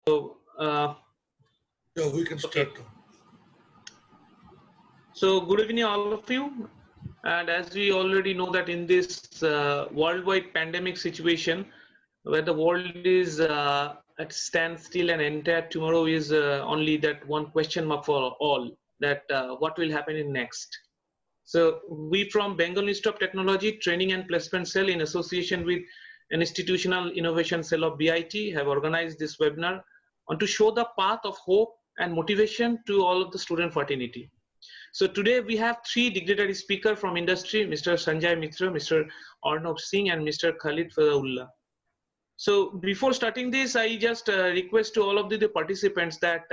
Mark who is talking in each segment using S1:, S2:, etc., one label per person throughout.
S1: Yeah, we can start.
S2: Okay. So good evening all of you, and as we already know that in this worldwide pandemic situation where the world is at standstill and entire tomorrow is only that one question mark for all, that what will happen in next. So we from Bengal Institute of Technology Training and Placement Cell in association with an Institutional Innovation Cell of BIT have organized this webinar on to show the path of hope and motivation to all of the student fraternity. So today we have three dignitary speakers from industry, Mr. Sanjay Mitra, Mr. Arnav Singh, and Mr. Khalid Fadaullah. So before starting this, I just request to all of the participants that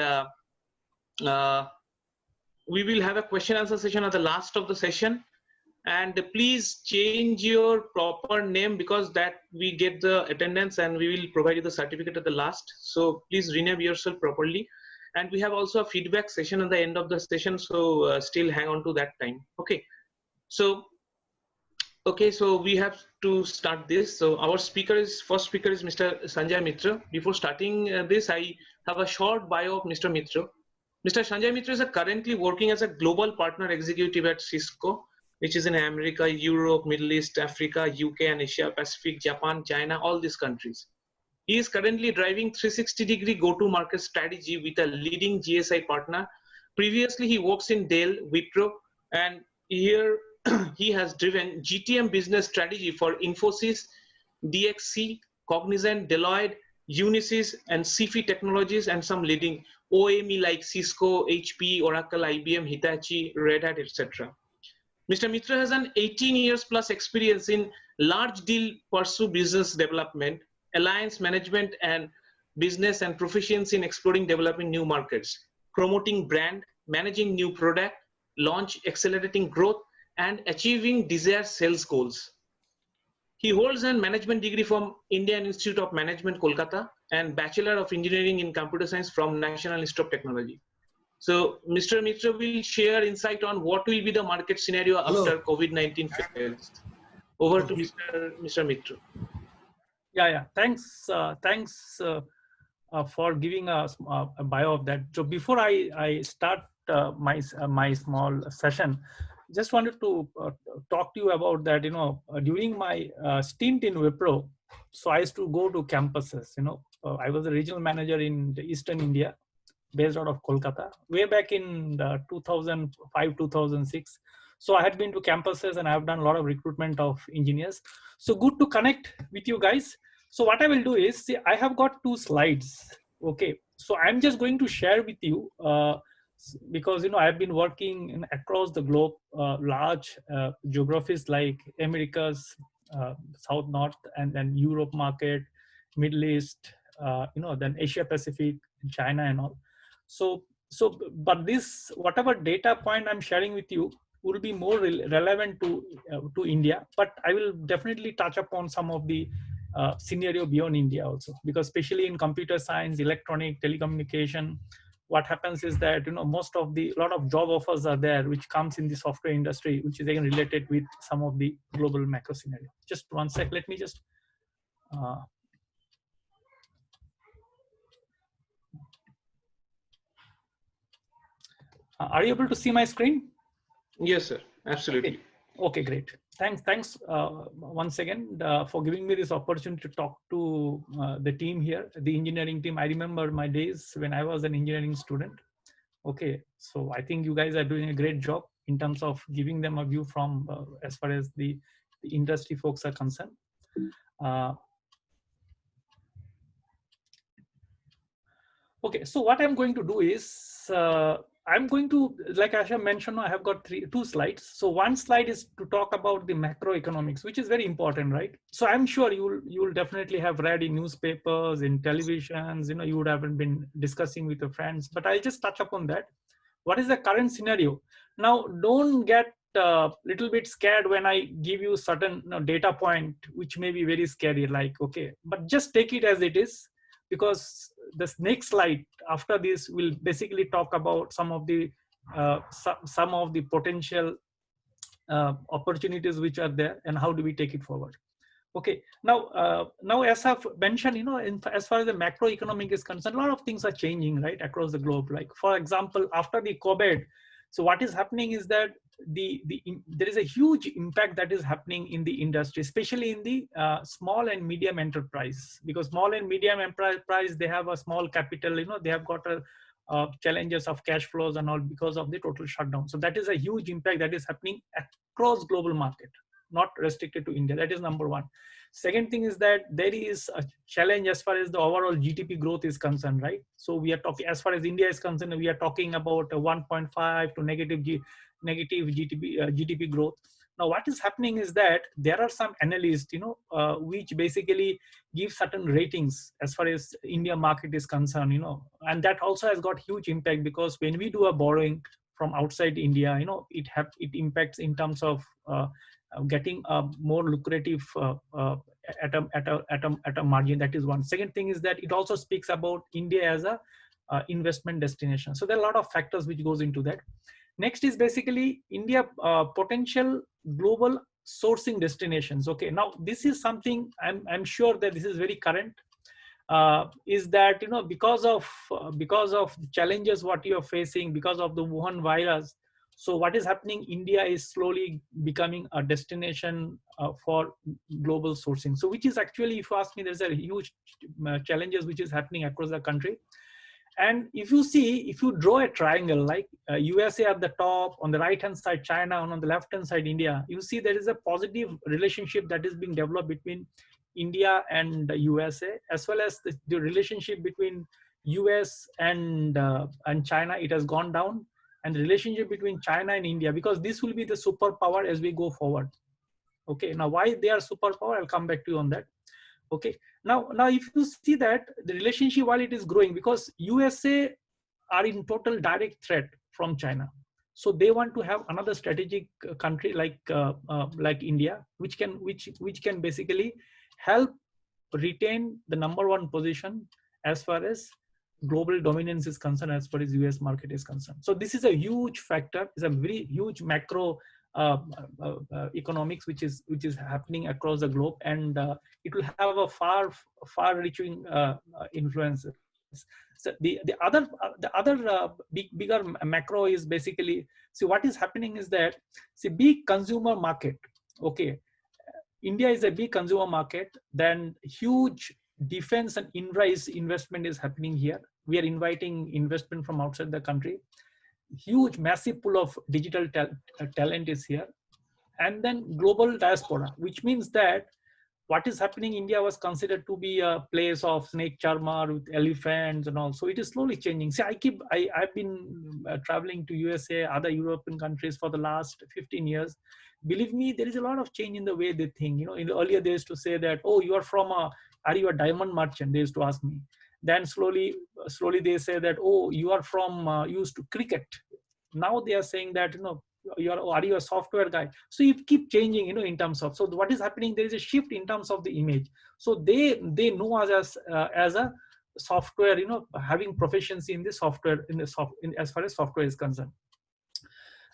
S2: we will have a question answer session at the last of the session, and please change your proper name because that we get the attendance and we will provide you the certificate at the last. So please rename yourself properly. And we have also a feedback session at the end of the session, so still hang on to that time. Okay, so we have to start this. So our first speaker is Mr. Sanjay Mitra. Before starting this, I have a short bio of Mr. Mitra. Mr. Sanjay Mitra is currently working as a global partner executive at Cisco, which is in America, Europe, Middle East, Africa, UK, and Asia Pacific, Japan, China, all these countries. He is currently driving 360-degree go-to-market strategy with a leading GSI partner. Previously, he works in Dell, Wipro, and here he has driven GTM business strategy for Infosys, DXC, Cognizant, Deloitte, Unisys, and CFI Technologies, and some leading OME like Cisco, HP, Oracle, IBM, Hitachi, Red Hat, etc. Mr. Mitra has an 18 years plus experience in large deal pursue business development, alliance management and business, and proficiency in exploring developing new markets, promoting brand, managing new product, launch, accelerating growth, and achieving desired sales goals. He holds a management degree from Indian Institute of Management, Kolkata, and Bachelor of Engineering in Computer Science from National Institute of Technology. So Mr. Mitra will share insight on what will be the market scenario after COVID-19 phase. Over to Mr. Mitra.
S3: Yeah. Thanks for giving us a bio of that. So before I start my small session, just wanted to talk to you about that. During my stint in Wipro, so I used to go to campuses. I was a regional manager in the Eastern India, based out of Kolkata, way back in 2005-2006. So I had been to campuses and I've done a lot of recruitment of engineers. So good to connect with you guys. So what I will do is, see, I have got 2 slides. Okay, so I'm just going to share with you because I've been working across the globe, large geographies like Americas, South, North, and then Europe market, Middle East, then Asia Pacific, China, and all. But this, whatever data point I'm sharing with you will be more relevant to India, but I will definitely touch upon some of the scenario beyond India also, because especially in computer science, electronic, telecommunication, what happens is that a lot of job offers are there which comes in the software industry, which is again related with some of the global macro scenario. Just one sec, let me just are you able to see my screen?
S2: Yes, sir. Absolutely.
S3: Okay, great. Thanks once again for giving me this opportunity to talk to the team here, the engineering team. I remember my days when I was an engineering student. Okay, so I think you guys are doing a great job in terms of giving them a view from as far as the industry folks are concerned. Okay, so what I'm going to do is, I'm going to, like I have mentioned, I have got 2 slides. So one slide is to talk about the macroeconomics, which is very important, right? So I'm sure you will definitely have read in newspapers, in televisions, you would have been discussing with your friends, but I'll just touch upon that. What is the current scenario? Now, don't get a little bit scared when I give you certain data point, which may be very scary, like, okay, but just take it as it is, because this next slide after this will basically talk about some of the potential opportunities which are there and how do we take it forward. Okay, now as I've mentioned, as far as the macroeconomic is concerned, a lot of things are changing right across the globe. Like for example, after the COVID, so what is happening is that there is a huge impact that is happening in the industry, especially in the small and medium enterprise, because small and medium enterprise, they have a small capital, they have got a challenges of cash flows and all because of the total shutdown. So that is a huge impact that is happening across global market, not restricted to India. That is number one. Second thing is that there is a challenge as far as the overall GDP growth is concerned, right? So we are talking, as far as India is concerned, we are talking about a 1.5 to negative GDP growth. Now, what is happening is that there are some analysts, which basically give certain ratings as far as India market is concerned, and that also has got huge impact, because when we do a borrowing from outside India, it impacts in terms of getting a more lucrative at a margin. That is one. Second thing is that it also speaks about India as a investment destination. So there are a lot of factors which goes into that. Next is basically India potential global sourcing destinations. Okay, now this is something I'm sure that this is very current. Is that because of the challenges what you are facing because of the Wuhan virus. So what is happening, India is slowly becoming a destination for global sourcing. So which is actually, if you ask me, there's a huge challenges which is happening across the country. And if you draw a triangle like USA at the top, on the right hand side China, and on the left hand side India, you see there is a positive relationship that is being developed between India and USA, as well as the relationship between US and China. It has gone down, and the relationship between China and India, because this will be the superpower as we go forward. Okay, now why they are superpower, I'll come back to you on that. Okay, now if you see that the relationship, while it is growing, because USA are in total direct threat from China, so they want to have another strategic country like India, which can basically help retain the number one position as far as global dominance is concerned, as far as US market is concerned. So this is a huge factor. It's a very huge macro economics which is happening across the globe, and it will have a far reaching influences. So the other bigger macro is basically, see what is happening is that, see, big consumer market. Okay, India is a big consumer market, then huge defense and investment is happening here. We are inviting investment from outside the country. Huge massive pool of digital talent is here. And then global diaspora, which means that what is happening, India was considered to be a place of snake charmer with elephants and all. So it is slowly changing. See, I've been traveling to USA, other European countries for the last 15 years. Believe me, there is a lot of change in the way they think. Earlier they used to say that, oh, are you a diamond merchant? They used to ask me. Then slowly they say that, oh, you are from, used to cricket. Now they are saying that, are you a software guy? So you keep changing, in terms of, so what is happening, there is a shift in terms of the image. So they know us as a software, having proficiency in the software, as far as software is concerned.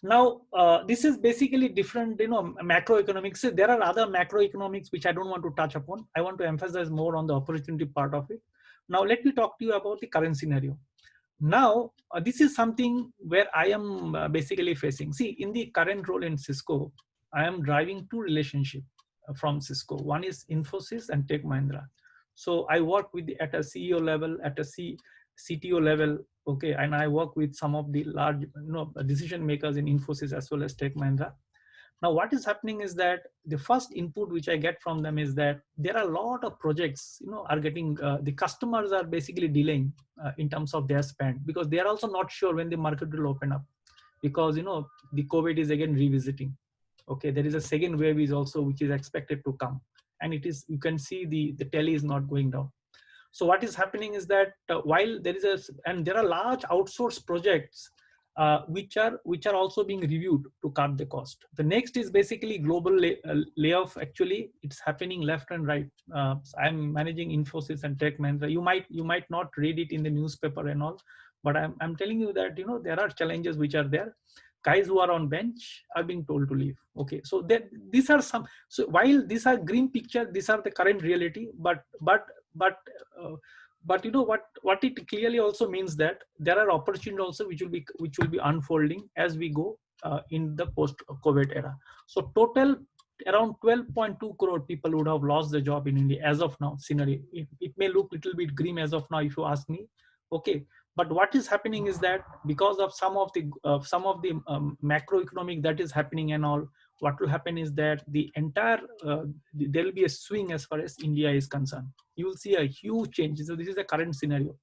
S3: Now this is basically different, macroeconomics. There are other macroeconomics which I don't want to touch upon. I want to emphasize more on the opportunity part of it. Now let me talk to you about the current scenario. Now, this is something where I am basically facing. See, in the current role in Cisco, I am driving two relationships from Cisco. One is Infosys and Tech Mahindra. So I work at a CEO level, at a CTO level, okay, and I work with some of the large decision makers in Infosys as well as Tech Mahindra. Now, what is happening is that the first input which I get from them is that there are a lot of projects, are getting, the customers are basically delaying in terms of their spend, because they are also not sure when the market will open up, because, the COVID is again revisiting. Okay, there is a second wave is also, which is expected to come. And it is, you can see the tally is not going down. So what is happening is that while there is there are large outsourced projects, which are also being reviewed to cut the cost. The next is basically global layoff. Actually, it's happening left and right. I'm managing Infosys and Tech Mahindra. You might not read it in the newspaper and all, but I'm telling you that there are challenges which are there. guys who are on bench are being told to leave. Okay, so that these are some. So while these are green picture, these are the current reality. But uh, but you know what it clearly also means that there are opportunities also which will be unfolding as we go in the post-COVID era. So total around 12.2 crore people would have lost their job in India as of now scenario. It may look little bit grim as of now if you ask me. Okay, but what is happening is that because of some of the macroeconomic that is happening and all, what will happen is that the entire there will be a swing as far as India is concerned. You will see a huge change. So this is the current scenario.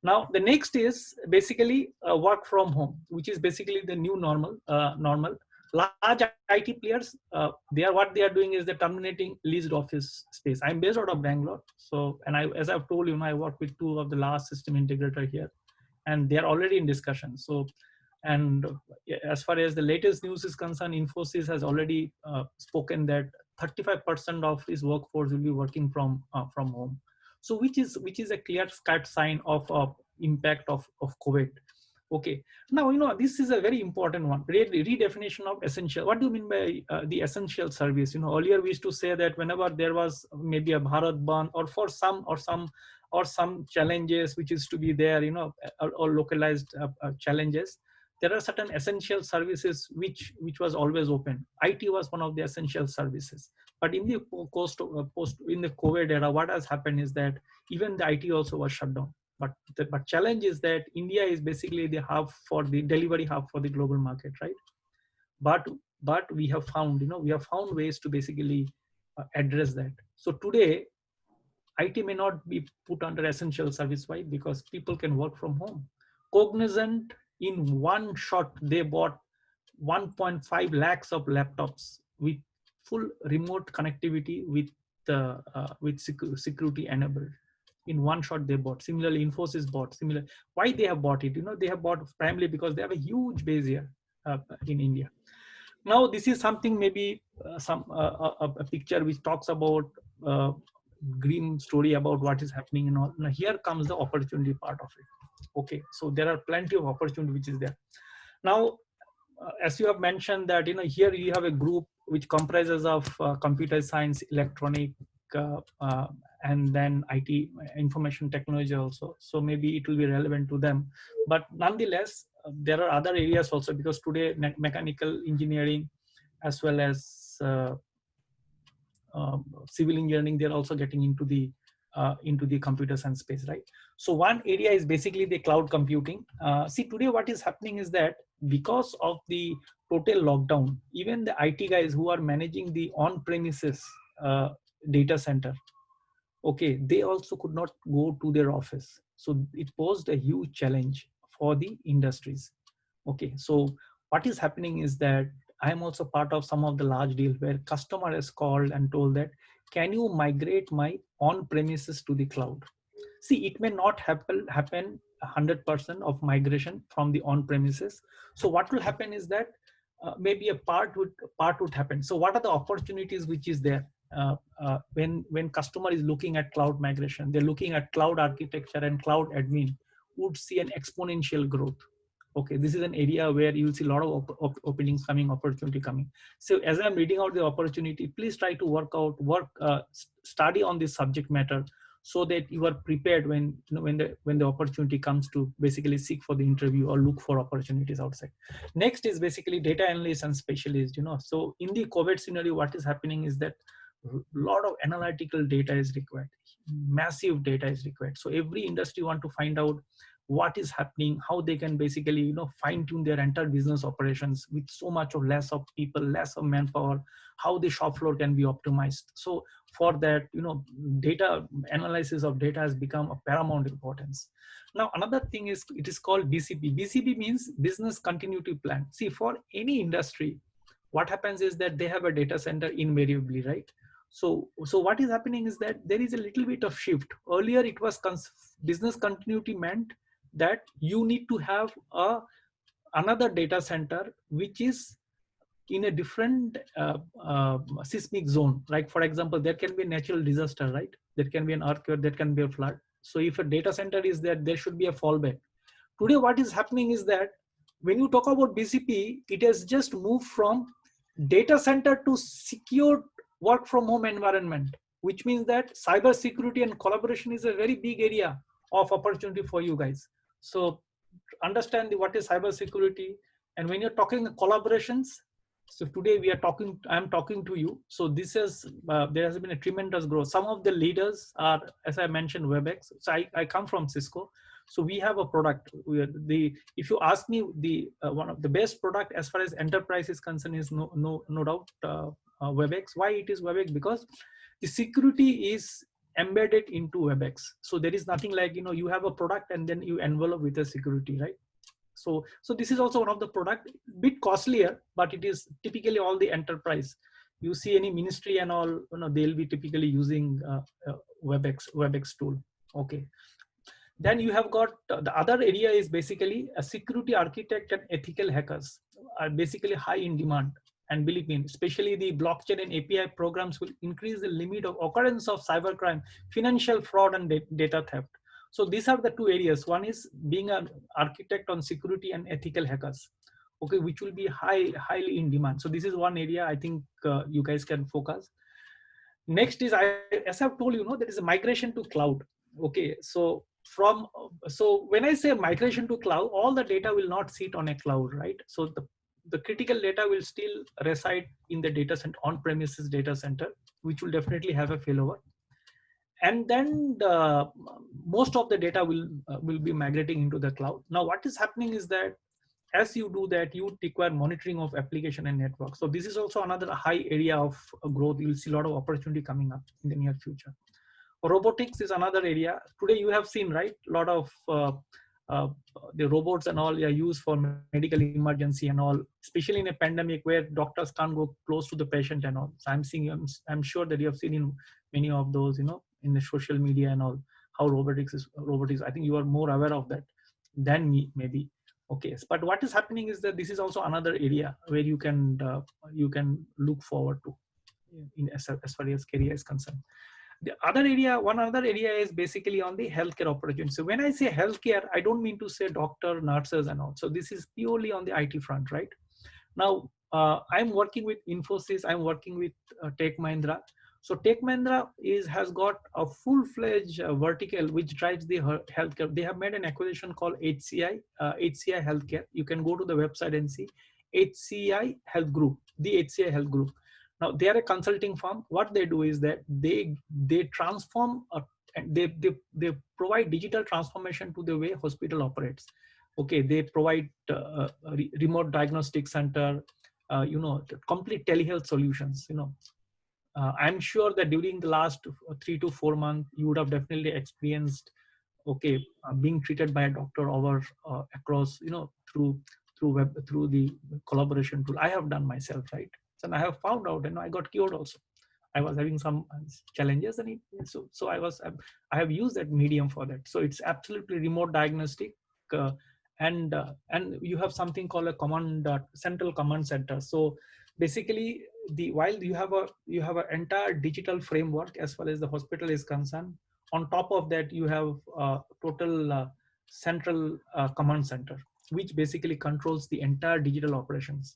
S3: Now the next is basically work from home, which is basically the new normal. Large IT players, what they are doing is they're terminating leased office space. I'm based out of Bangalore, so and as I've told you, I work with two of the large system integrator here, and they are already in discussion. So, and as far as the latest news is concerned, Infosys has already spoken that 35% of his workforce will be working from home. So which is a clear cut sign of impact of COVID. Okay, now this is a very important one. Redefinition of essential. What do you mean by the essential service? Earlier we used to say that whenever there was maybe a Bharat Bandh or some challenges which is to be there, or localized challenges, there are certain essential services which was always open. IT was one of the essential services. But in the post in the COVID era, what has happened is that even the IT also was shut down. But challenge is that India is basically the hub for the delivery hub for the global market, right? But we have found ways to basically address that. So today IT may not be put under essential service. Why? Because people can work from home. Cognizant, in one shot, they bought 1.5 lakhs of laptops with full remote connectivity with security enabled. In one shot, they bought. Similarly, Infosys bought. Why they have bought it? They have bought primarily because they have a huge base here in India. Now, this is something maybe a picture which talks about green story about what is happening and all. Now, here comes the opportunity part of it. Okay, so there are plenty of opportunity which is there. Now, as you have mentioned that here you have a group which comprises of computer science, electronic, and then IT, information technology also. So maybe it will be relevant to them. But nonetheless, there are other areas also, because today mechanical engineering as well as civil engineering, they're also getting into the computer science space, right? So one area is basically the cloud computing. See, today what is happening is that because of the total lockdown, even the IT guys who are managing the on-premises data center, okay, they also could not go to their office. So it posed a huge challenge for the industries. Okay, so what is happening is that I am also part of some of the large deals where customer has called and told that, can you migrate my on-premises to the cloud? See, it may not happen 100% of migration from the on-premises. So what will happen is that maybe a part would happen. So what are the opportunities which is there? When customer is looking at cloud migration, they're looking at cloud architecture and cloud admin would see an exponential growth. Okay, this is an area where you will see a lot of openings coming, opportunity coming. So as I'm reading out the opportunity, please try to study on this subject matter so that you are prepared when the opportunity comes to basically seek for the interview or look for opportunities outside. Next is basically data analysts and specialists. So in the COVID scenario, what is happening is that a lot of analytical data is required, massive data is required. So every industry want to find out what is happening, how they can basically fine tune their entire business operations with so much of less of people, less of manpower, how the shop floor can be optimized. So for that, data analysis of data has become a paramount importance. Now another thing is, it is called BCP. BCP means business continuity plan. See, for any industry, what happens is that they have a data center invariably, right? So what is happening is that there is a little bit of shift. Earlier it was business continuity meant that you need to have another data center which is in a different seismic zone. Like for example, there can be a natural disaster, right? There can be an earthquake, there can be a flood. So if a data center is there, there should be a fallback. Today what is happening is that when you talk about BCP, it has just moved from data center to secure work from home environment, which means that cyber security and collaboration is a very big area of opportunity for you guys. So understand what is cyber security, and when you're talking collaborations, so today we are talking, I'm talking to you. So this is there has been a tremendous growth. Some of the leaders are, as I mentioned, WebEx. So I come from Cisco. So we have a product. If you ask me, the one of the best product as far as enterprise is concerned is no doubt WebEx. Why it is WebEx? Because the security is embedded into WebEx. So there is nothing like, you know, you have a product and then you envelop with a security, right? So this is also one of the product, bit costlier, but it is typically all the enterprise. You see any ministry and all, you know, they'll be typically using WebEx tool. Okay. Then you have got the other area is basically a security architect and ethical hackers are basically high in demand. And believe me, especially the blockchain and API programs will increase the limit of occurrence of cybercrime, financial fraud, and data theft. So these are the two areas. One is being an architect on security and ethical hackers, okay, which will be highly in demand. So this is one area I think you guys can focus. Next is, as I've told you, there is a migration to cloud. Okay, so when I say migration to cloud, all the data will not sit on a cloud, right? So the critical data will still reside in the data center, on-premises data center, which will definitely have a failover. And then most of the data will be migrating into the cloud. Now, what is happening is that as you do that, you require monitoring of application and network. So this is also another high area of growth. You'll see a lot of opportunity coming up in the near future. Robotics is another area. Today you have seen, right, a lot of the robots and all are used for medical emergency and all, especially in a pandemic where doctors can't go close to the patient and all. So I'm sure that you have seen in many of those, in the social media and all, how robotics. I think you are more aware of that than me, maybe. Okay, but what is happening is that this is also another area where you can look forward to as far as career is concerned. One other area is basically on the healthcare opportunity. So when I say healthcare, I don't mean to say doctor, nurses and all. So this is purely on the IT front, right? Now, I'm working with Infosys, I'm working with Tech Mahindra. So Tech Mahindra has got a full-fledged vertical which drives the healthcare. They have made an acquisition called HCI Healthcare. You can go to the website and see HCI Health Group, the HCI Health Group. Now they are a consulting firm. What they do is that they transform, they provide digital transformation to the way hospital operates. Okay, they provide remote diagnostic center, complete telehealth solutions. I'm sure that during the last 3 to 4 months, you would have definitely experienced, okay, being treated by a doctor over across, through the collaboration tool. I have done myself, right? And I have found out, I got cured also. I was having some challenges, and I have used that medium for that. So it's absolutely remote diagnostic, and you have something called a central command center. So basically, while you have an entire digital framework as far as the hospital is concerned, on top of that you have total central command center, which basically controls the entire digital operations.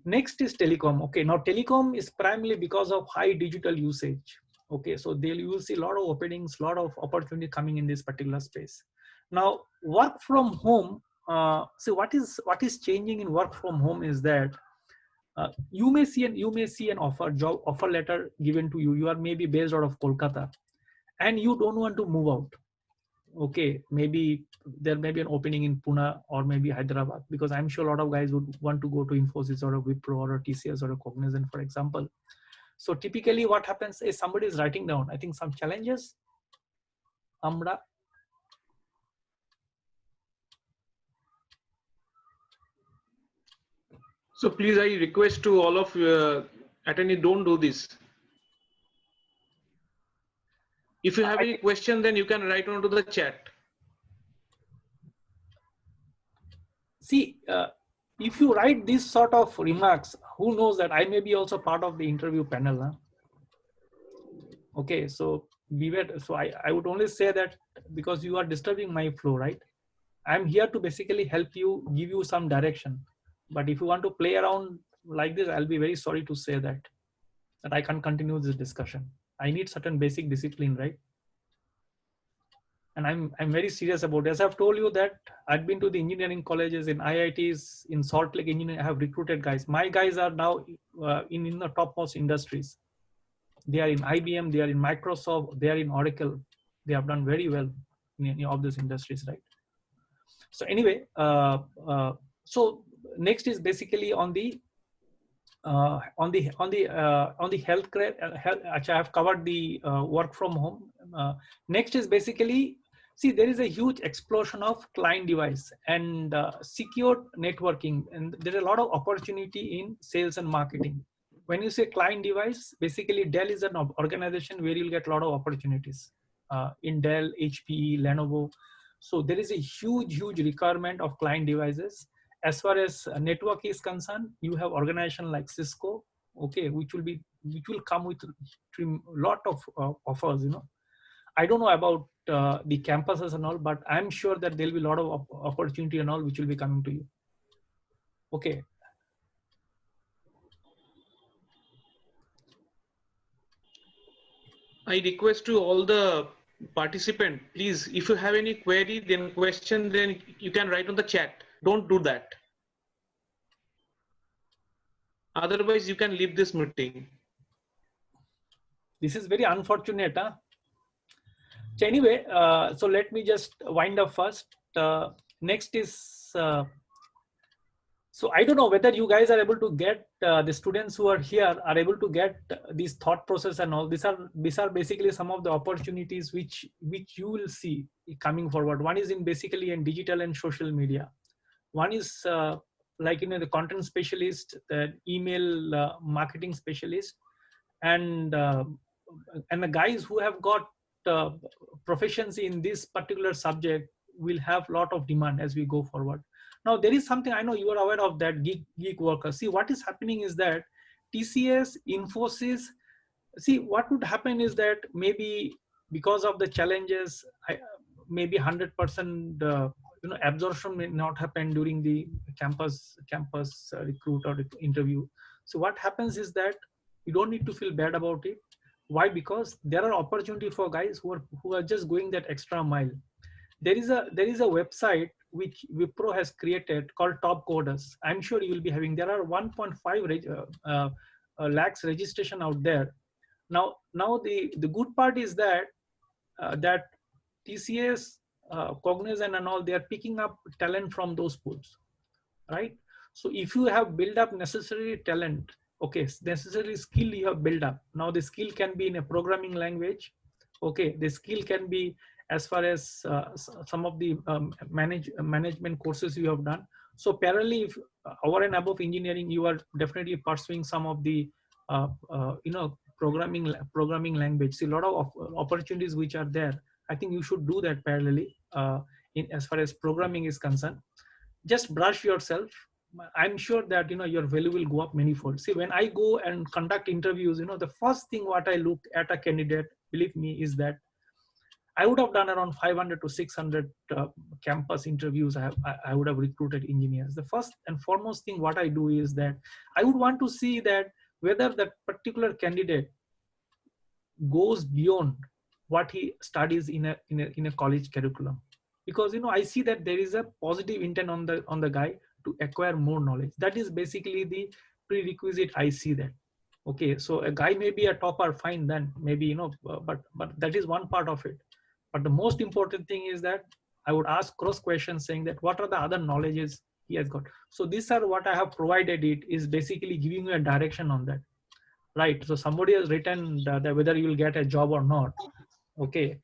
S3: Next is telecom. Okay, now telecom is primarily because of high digital usage. Okay, so you will see a lot of openings, a lot of opportunity coming in this particular space. Now, work from home. So what is changing in work from home is that you may see an job offer letter given to you. You are maybe based out of Kolkata, and you don't want to move out. Okay, maybe there may be an opening in Pune or maybe Hyderabad, because I'm sure a lot of guys would want to go to Infosys or a Wipro or a TCS or a Cognizant, for example. So typically what happens is somebody is writing down, I think, some challenges. Amra.
S2: So please, I request to all of attendees, don't do this. If you have any question, then you can write onto the chat.
S3: See, if you write this sort of remarks, who knows that I may be also part of the interview panel. Huh? Okay, so beware. So I would only say that because you are disturbing my flow, right? I'm here to basically help you, give you some direction. But if you want to play around like this, I'll be very sorry to say that I can't continue this discussion. I need certain basic discipline, right? And I'm very serious about it. As I've told you that I've been to the engineering colleges in IITs in Salt Lake Engineering. I have recruited guys. My guys are now in the topmost industries. They are in IBM, they are in Microsoft, they are in Oracle. They have done very well in any of these industries, right? So anyway, so next is basically on the healthcare. Actually, I have covered the work from home. Next is basically, see, there is a huge explosion of client device and secure networking, and there is a lot of opportunity in sales and marketing. When you say client device, basically Dell is an organization where you'll get a lot of opportunities in Dell, HPE, Lenovo. So there is a huge requirement of client devices. As far as network is concerned, you have organization like Cisco, okay, which will come with a lot of offers. You know, I don't know about the campuses and all, but I'm sure that there'll be a lot of opportunity and all which will be coming to you. Okay.
S2: I request to all the participant, please, if you have any query, then question, then you can write on the chat. Don't do that. Otherwise, you can leave this meeting.
S3: This is very unfortunate. Huh? So anyway, so let me just wind up first. Next is, so I don't know whether you guys are able to get the students who are here are able to get these thought process and all. These are basically some of the opportunities which you will see coming forward. One is in basically in digital and social media. One is like the content specialist, the email marketing specialist, and the guys who have got proficiency in this particular subject will have lot of demand as we go forward. Now there is something, I know you are aware of that, gig workers. See, what is happening is that TCS, Infosys, see, what would happen is that maybe because of the challenges, maybe 100% absorption may not happen during the campus recruit or interview. So what happens is that you don't need to feel bad about it. Why? Because there are opportunity for guys who are just going that extra mile. There is a website which Wipro has created called Top Coders. I'm sure you will be having. There are 1.5 lakhs registration out there. Now the good part is that that TCS, Cognizant and all, they are picking up talent from those pools, right? So if you have built up necessary talent, okay, necessary skill you have built up. Now the skill can be in a programming language, okay, the skill can be as far as some of the management courses you have done. So parallelly, if over and above engineering, you are definitely pursuing some of the programming language. See, a lot of opportunities which are there. I think you should do that parallelly in as far as programming is concerned. Just brush yourself. I'm sure that your value will go up manyfold. See, when I go and conduct interviews, the first thing what I look at a candidate, believe me, is that I would have done around 500 to 600 campus interviews. I would have recruited engineers. The first and foremost thing what I do is that I would want to see that whether that particular candidate goes beyond what he studies in a college curriculum, because I see that there is a positive intent on the guy to acquire more knowledge. That is basically the prerequisite. I see that. Okay, so a guy may be a topper, fine, then maybe but that is one part of it. But the most important thing is that I would ask cross questions saying that what are the other knowledges he has got. So these are what I have provided. It is basically giving you a direction on that, right? So somebody has written that whether you will get a job or not. Okay,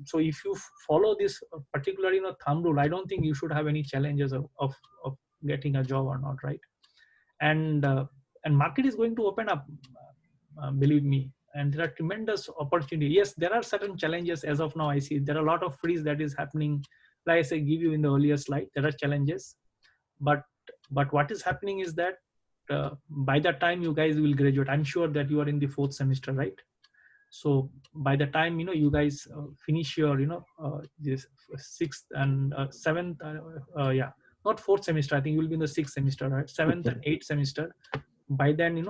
S3: so if you follow this particular thumb rule, I don't think you should have any challenges of getting a job or not, right? And market is going to open up, believe me, and there are tremendous opportunity. Yes, there are certain challenges as of now. I see there are a lot of freeze that is happening. Like I say, give you in the earlier slide, there are challenges, but what is happening is that by the time you guys will graduate, I'm sure that you are in the 4th semester, right? So by the time you guys finish your this sixth and seventh, yeah, not fourth semester. I think you will be in the sixth semester, right? Seventh and eighth semester. By then,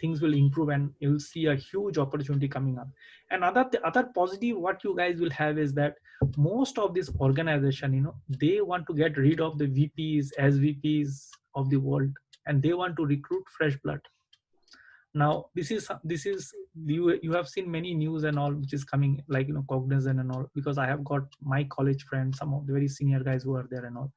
S3: things will improve and you'll see a huge opportunity coming up. And other positive what you guys will have is that most of this organization, they want to get rid of the VPs, SVPs of the world, and they want to recruit fresh blood. Now this is you have seen many news and all which is coming, like Cognizant and all, because I have got my college friends, some of the very senior guys who are there and all.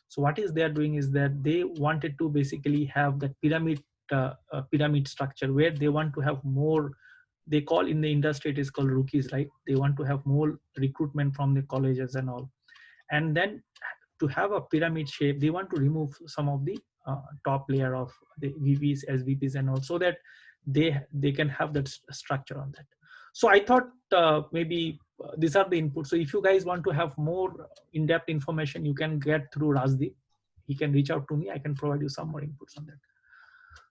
S3: So what is they're doing is that they wanted to basically have that pyramid structure where they want to have more, they call in the industry it is called rookies, right? They want to have more recruitment from the colleges and all. And then to have a pyramid shape, they want to remove some of the top layer of the VPs, SVPs and all, so that they can have that structure on that. So I thought maybe these are the inputs. So if you guys want to have more in-depth information, you can get through Razdeep. He can reach out to me. I can provide you some more inputs on that.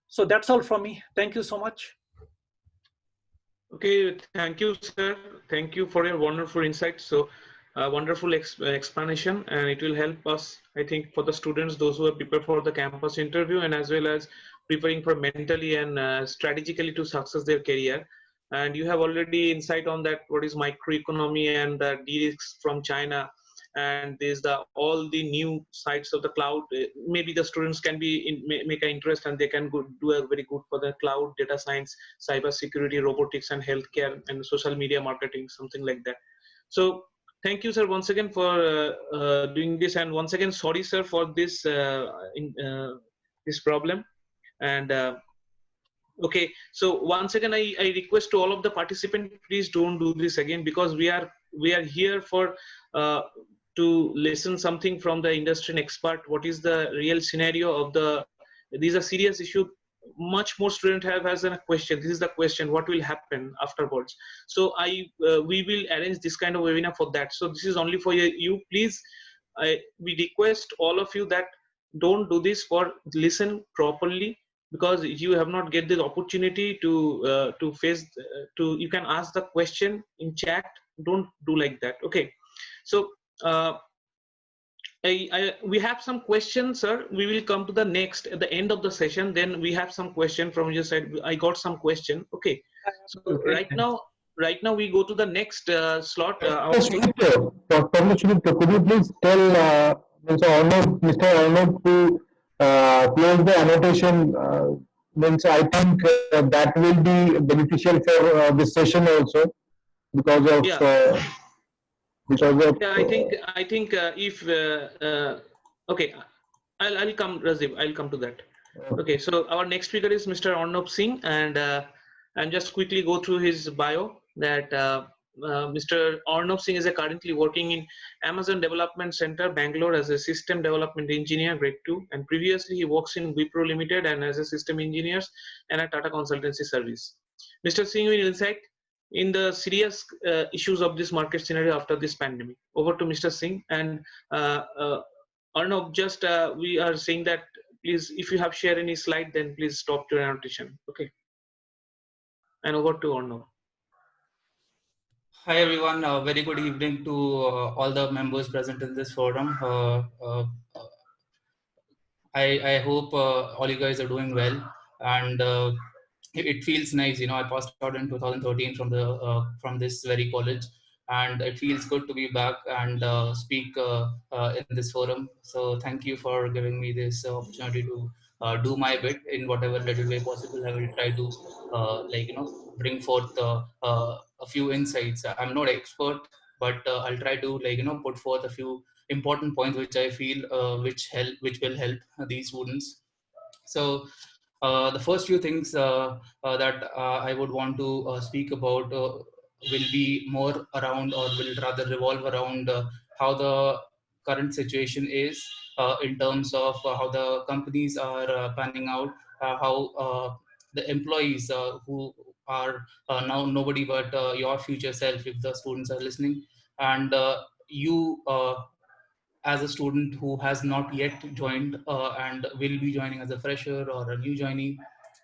S3: So that's all from me. Thank you so much.
S2: Okay, thank you, sir. Thank you for your wonderful insights. So, wonderful explanation, and it will help us, I think, for the students, those who are prepared for the campus interview, and as well as preparing for mentally and strategically to success their career. And you have already insight on that. What is microeconomy and the de-risks from China, and there's the all the new sites of the cloud. Maybe the students can be make an interest, and they can do a very good for the cloud, data science, cyber security, robotics, and healthcare, and social media marketing, something like that. So thank you, sir, once again for doing this, and once again sorry, sir, for this this problem. And okay, so once again I request to all of the participants, please don't do this again, because we are here for to listen something from the industry and expert. What is the real scenario of the, these are serious issue. Much more student have as a question. This is the question, what will happen afterwards? So we will arrange this kind of webinar for that. So this is only for you. Please, we request all of you that don't do this, for listen properly, because you have not get the opportunity to face you can ask the question in chat. Don't do like that. Okay, so we have some questions, sir. We will come to the next at the end of the session. Then we have some question from your side. I got some question. Okay, so right now we go to the next slot.
S1: Probably, could you please tell Mr. Arnold to close the annotation? Means I think that will be beneficial for this session also, because of
S2: yeah.
S1: because of.
S2: Yeah, I think if okay, I'll come, Rajiv. I'll come to that. Okay, so our next speaker is Mr. Arnab Singh, and just quickly go through his bio. That Mr. Arnab Singh is currently working in Amazon Development Center, Bangalore, as a system development engineer, grade 2, and previously he works in Wipro Limited and as a system engineer and a Tata consultancy service. Mr. Singh will insight in the serious issues of this market scenario after this pandemic. Over to Mr. Singh. And Arnab, just we are saying that please, if you have shared any slide, then please stop your annotation. Okay. And over to Arnab.
S4: Hi everyone, very good evening to all the members present in this forum. I hope all you guys are doing well, and it feels nice. I passed out in 2013 from this very college, and it feels good to be back and speak in this forum. So thank you for giving me this opportunity to do my bit in whatever little way possible. I will try to bring forth a few insights. I'm not expert, but I'll try to put forth a few important points which I feel which will help these students. So the first few things that I would want to speak about will be more around, or will rather revolve around how the current situation is in terms of how the companies are panning out, how the employees who are now nobody but your future self, if the students are listening, and you as a student who has not yet joined and will be joining as a fresher or a new joinee,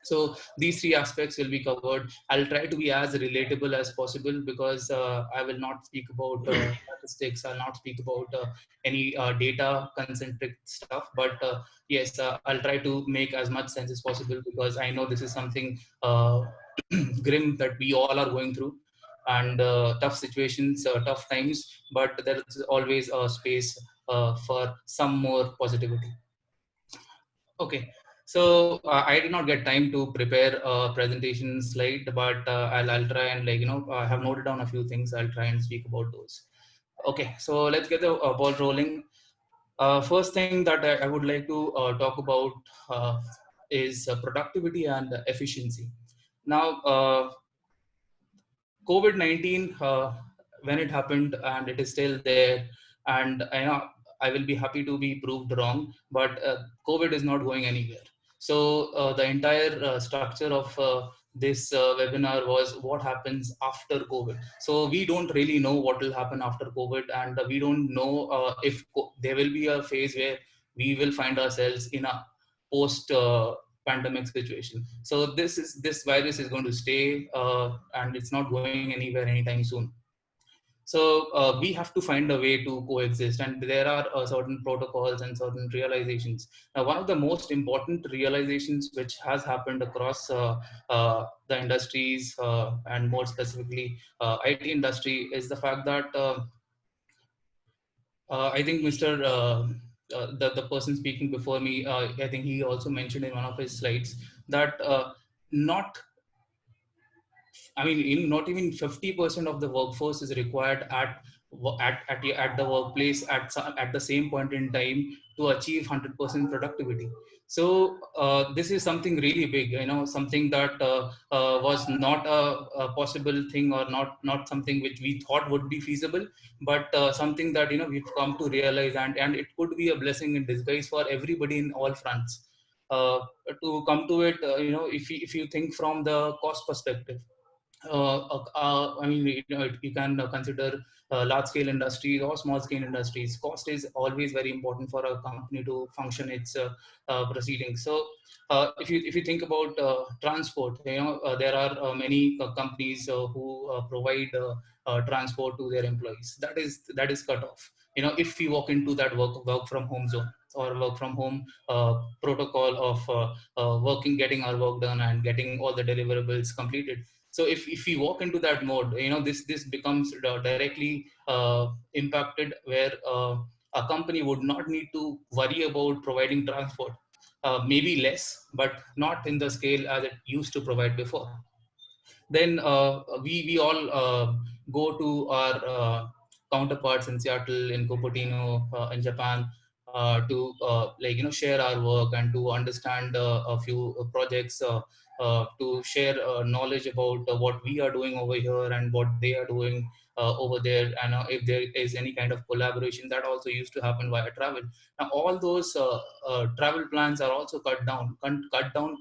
S4: So these three aspects will be covered. I'll try to be as relatable as possible, because I will not speak about statistics. I'll not speak about any data concentric stuff. But yes, I'll try to make as much sense as possible, because I know this is something grim that we all are going through, and tough situations, tough times. But there is always a space for some more positivity. Okay, so I did not get time to prepare a presentation slide, but I'll try and, like, I have noted down a few things. I'll try and speak about those. Okay, so let's get the ball rolling. First thing that I would like to talk about uh, is productivity and efficiency. Now, COVID-19, when it happened, and it is still there, and I will be happy to be proved wrong, but COVID is not going anywhere. So the entire structure of this webinar was what happens after COVID. So we don't really know what will happen after COVID, and we don't know if there will be a phase where we will find ourselves in a post pandemic situation. So this virus is going to stay, and it's not going anywhere anytime soon. So we have to find a way to coexist, and there are certain protocols and certain realizations. Now, one of the most important realizations which has happened across the industries, and more specifically IT industry, is the fact that I think the person speaking before me, I think he also mentioned in one of his slides that not I mean, not even 50% of the workforce is required at the workplace at the same point in time to achieve 100% productivity. So this is something really big, something that was not a possible thing, or not something which we thought would be feasible, but something that we've come to realize, and it could be a blessing in disguise for everybody in all fronts. Uh, to come to it, if you think from the cost perspective, I mean, you can consider large-scale industries or small-scale industries. Cost is always very important for a company to function its proceedings. So, if you think about transport, there are many companies who provide transport to their employees. That is cut off. If you walk into that work from home zone, or work from home protocol of getting our work done and getting all the deliverables completed. So if we walk into that mode, this becomes directly impacted, where a company would not need to worry about providing transport, maybe less, but not in the scale as it used to provide before. Then we all go to our counterparts in Seattle, in Cupertino, in Japan, share our work and to understand a few projects, to share knowledge about what we are doing over here and what they are doing over there, and if there is any kind of collaboration. That also used to happen via travel. Now all those travel plans are also cut down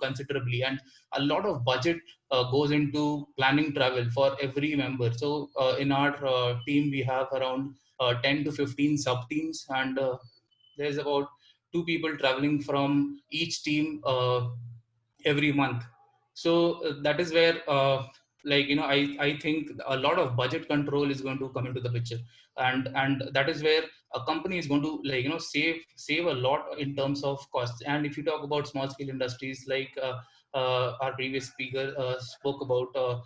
S4: considerably, and a lot of budget goes into planning travel for every member. So in our team, we have around 10 to 15 sub teams, and there's about 2 people traveling from each team every month. So that is where I think a lot of budget control is going to come into the picture, and that is where a company is going to save a lot in terms of costs. And if you talk about small scale industries, like our previous speaker spoke about,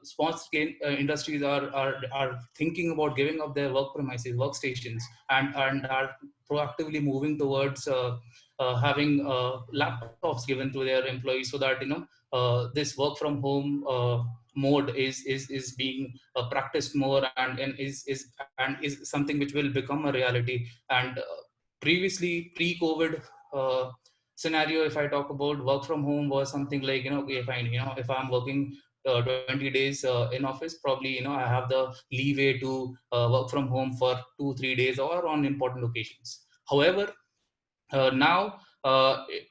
S4: small scale industries are thinking about giving up their work premises, workstations, and are proactively moving towards having laptops given to their employees, so that this work from home mode is being practiced more, and is something which will become a reality. And previously, pre-COVID scenario, if I talk about, work from home was something like, okay, fine, if I'm working 20 days in office, probably I have the leeway to work from home for 2-3 days or on important occasions. However, now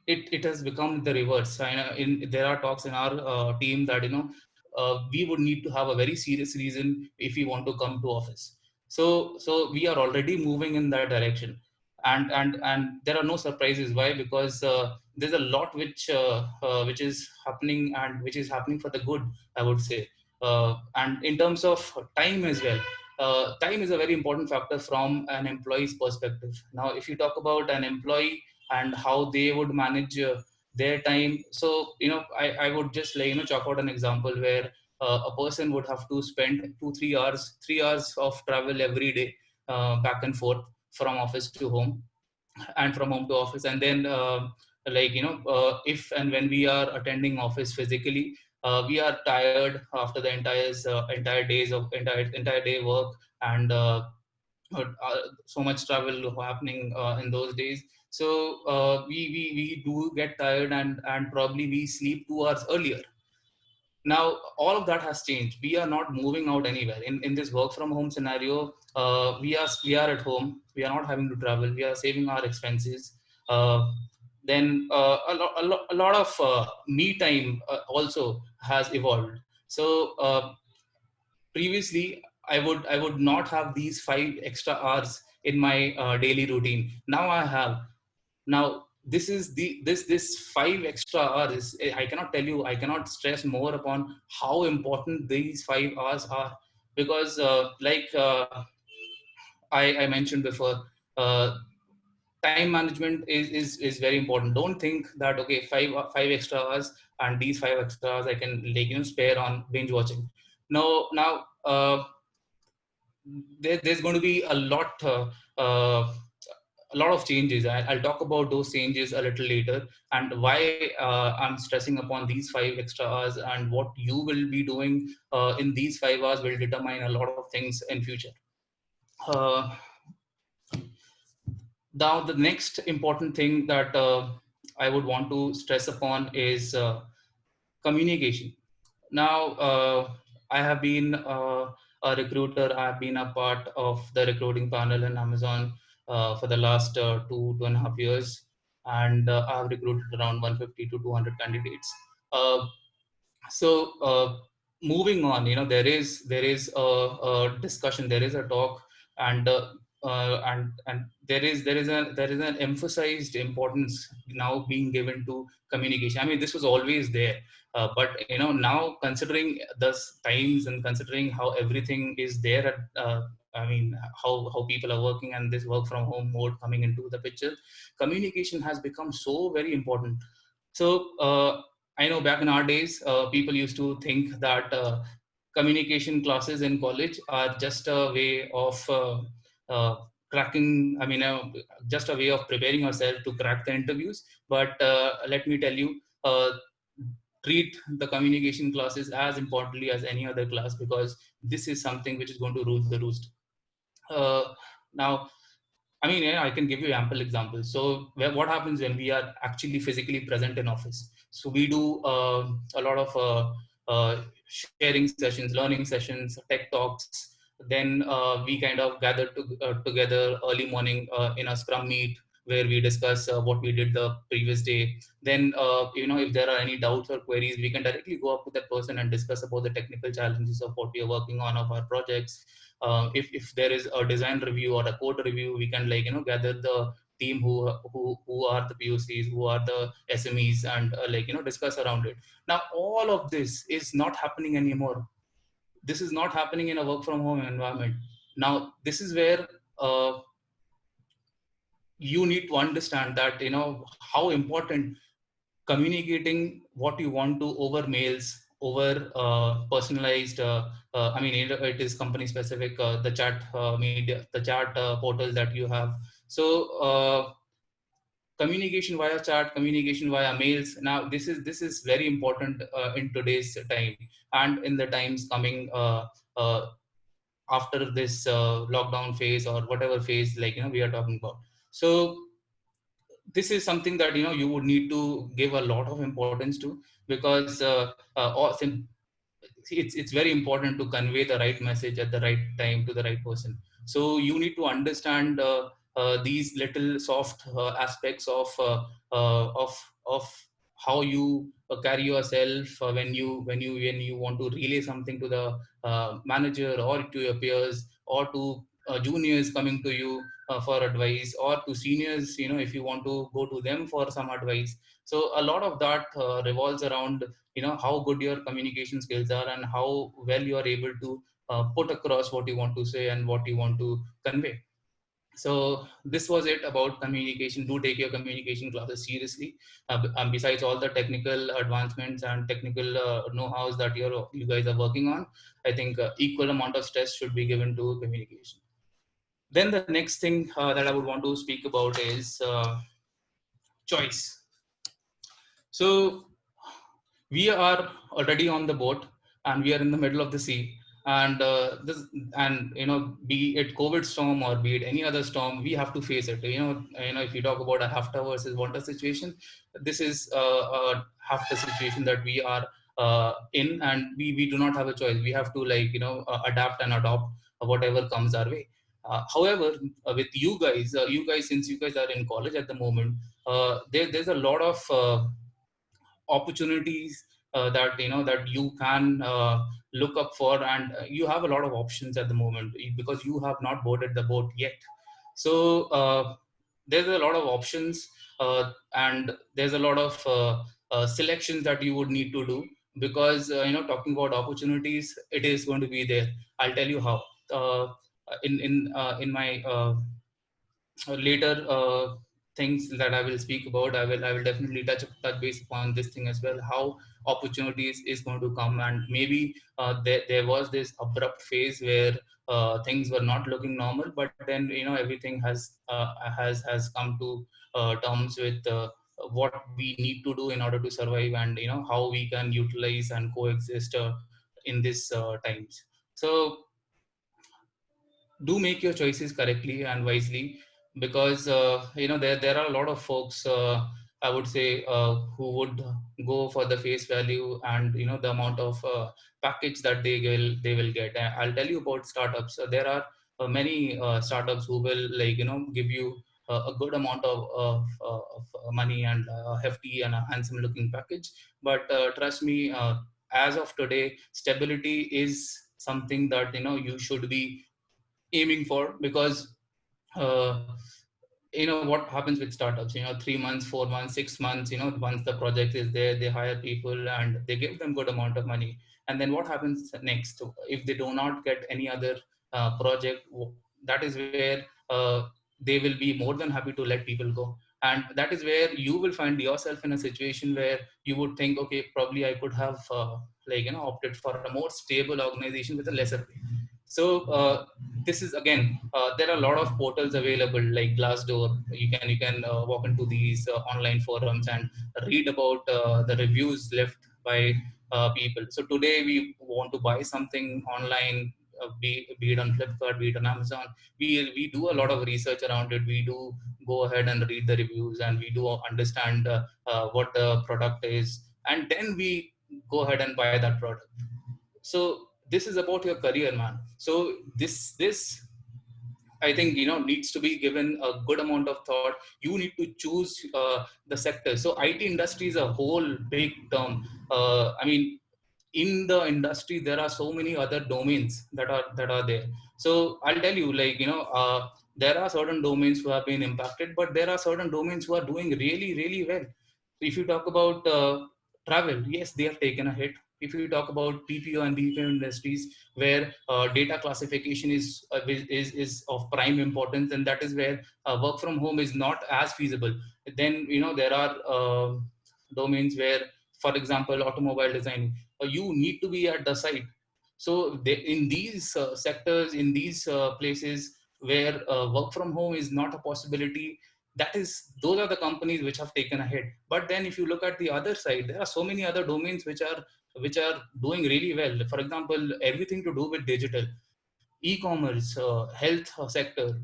S4: it has become the reverse. There are talks in our team that we would need to have a very serious reason if we want to come to office. So we are already moving in that direction. and there are no surprises. Why? Because there's a lot which is happening, and which is happening for the good, I would say. And in terms of time as well, time is a very important factor from an employee's perspective. Now, if you talk about an employee and how they would manage their time, so I would just chalk out an example where a person would have to spend 2 3 hours 3 hours of travel every day, back and forth from office to home and from home to office. And then if and when we are attending office physically, we are tired after the entire day work, and so much travel happening in those days. So we do get tired, and probably we sleep 2 hours earlier. Now all of that has changed. We are not moving out anywhere in this work from home scenario. We are at home, we are not having to travel, we are saving our expenses. Uh, then a lot of me time also has evolved. So previously I would not have these 5 extra hours in my daily routine. Now I have. Now this 5 extra hours, I cannot tell you, I cannot stress more upon how important these 5 hours are. Because I mentioned before, time management is very important. Don't think that okay, five extra hours, and these 5 extra hours I can spare on binge watching. No. Now there's going to be uh, a lot of changes. I'll talk about those changes a little later, and why I'm stressing upon these 5 extra hours, and what you will be doing in these 5 hours will determine a lot of things in future. Uh, Now, the next important thing that I would want to stress upon is communication. Now, I have been a recruiter. I've been a part of the recruiting panel in Amazon for the last 2.5 years, and I've recruited around 150 to 200 candidates. Uh, so moving on, there is a discussion, there is a talk, and there is an emphasized importance now being given to communication. I mean, this was always there, but now, considering the times and considering how everything is there I mean, how people are working, and this work from home mode coming into the picture, communication has become so very important. So I know back in our days, people used to think that communication classes in college are just a way of uh, cracking. I mean, just a way of preparing yourself to crack the interviews. But let me tell you, treat the communication classes as importantly as any other class, because this is something which is going to rule the roost. Now, I mean, yeah, I can give you ample examples. So, what happens when we are actually physically present in office? So, we do a lot of sharing sessions, learning sessions, tech talks. Then we kind of gather together early morning in a scrum meet, where we discuss what we did the previous day. Then, if there are any doubts or queries, we can directly go up to that person and discuss about the technical challenges of what we are working on, of our projects. If there is a design review or a code review, we can gather the team who are the POCs, who are the SMEs, and discuss around it. Now all of this is not happening anymore. This is not happening in a work from home environment. Now this is where you need to understand that how important communicating what you want to over mails, over personalized I mean, it is company specific, the chat media, the chat portals that you have. So communication via chat, communication via mails, now this is very important in today's time, and in the times coming after this lockdown phase, or whatever phase we are talking about. So this is something that you would need to give a lot of importance to, because it's very important to convey the right message at the right time to the right person. So you need to understand these little soft aspects of how you carry yourself when you want to relay something to the manager, or to your peers, or to juniors coming to you. for advice, or to seniors, if you want to go to them for some advice. So a lot of that revolves around how good your communication skills are and how well you are able to put across what you want to say and what you want to convey. So this was it about communication. Do take your communication classes seriously. Besides all the technical advancements and technical know-hows that you guys are working on, I think equal amount of stress should be given to communication. Then the next thing that I would want to speak about is choice. So we are already on the boat and we are in the middle of the sea, and be it COVID storm or be it any other storm, we have to face it. If you talk about a hafta versus water situation, this is a hafta situation that we are in, and we do not have a choice. We have to adapt and adopt whatever comes our way. However, with you guys, since you guys are in college at the moment, there's a lot of opportunities that you can look up for, and you have a lot of options at the moment because you have not boarded the boat yet. So there's a lot of options, and there's a lot of selections that you would need to do, because talking about opportunities, it is going to be there. I'll tell you how. In my later things that I will speak about, I will definitely touch base upon this thing as well. How opportunities is going to come, and maybe there was this abrupt phase where things were not looking normal, but then everything has come to terms with what we need to do in order to survive, and how we can utilize and coexist in this times. So do make your choices correctly and wisely, because there are a lot of folks, I would say, who would go for the face value and the amount of package that they will get. And I'll tell you about startups. There are many startups who will give you a good amount of money and a hefty and a handsome looking package, but trust me, as of today, stability is something that you should be aiming for, because uh, what happens with startups, 3 months, 4 months, 6 months, once the project is there, they hire people and they give them good amount of money, and then what happens next if they do not get any other project? That is where they will be more than happy to let people go, and that is where you will find yourself in a situation where you would think, okay, probably I could have opted for a more stable organization with a lesser pay. So this is again, there are a lot of portals available like Glassdoor. You can walk into these online forums and read about the reviews left by people. So today we want to buy something online, be it on Flipkart, be it on Amazon. We do a lot of research around it. We do go ahead and read the reviews, and we do understand what the product is, and then we go ahead and buy that product. So this is about your career, man. So this I think needs to be given a good amount of thought. You need to choose the sector. So IT industry is a whole big term. I mean, in the industry there are so many other domains that are there. So I'll tell you, there are certain domains who have been impacted, but there are certain domains who are doing really, really well. If you talk about travel, yes, they have taken a hit. If you talk about PPO and BPO industries, where data classification is of prime importance, and that is where work from home is not as feasible. Then there are domains where, for example, automobile design, you need to be at the site. So in these sectors, in these places where work from home is not a possibility, those are the companies which have taken a hit. But then if you look at the other side, there are so many other domains which are doing really well. For example, everything to do with digital, e-commerce, health sector,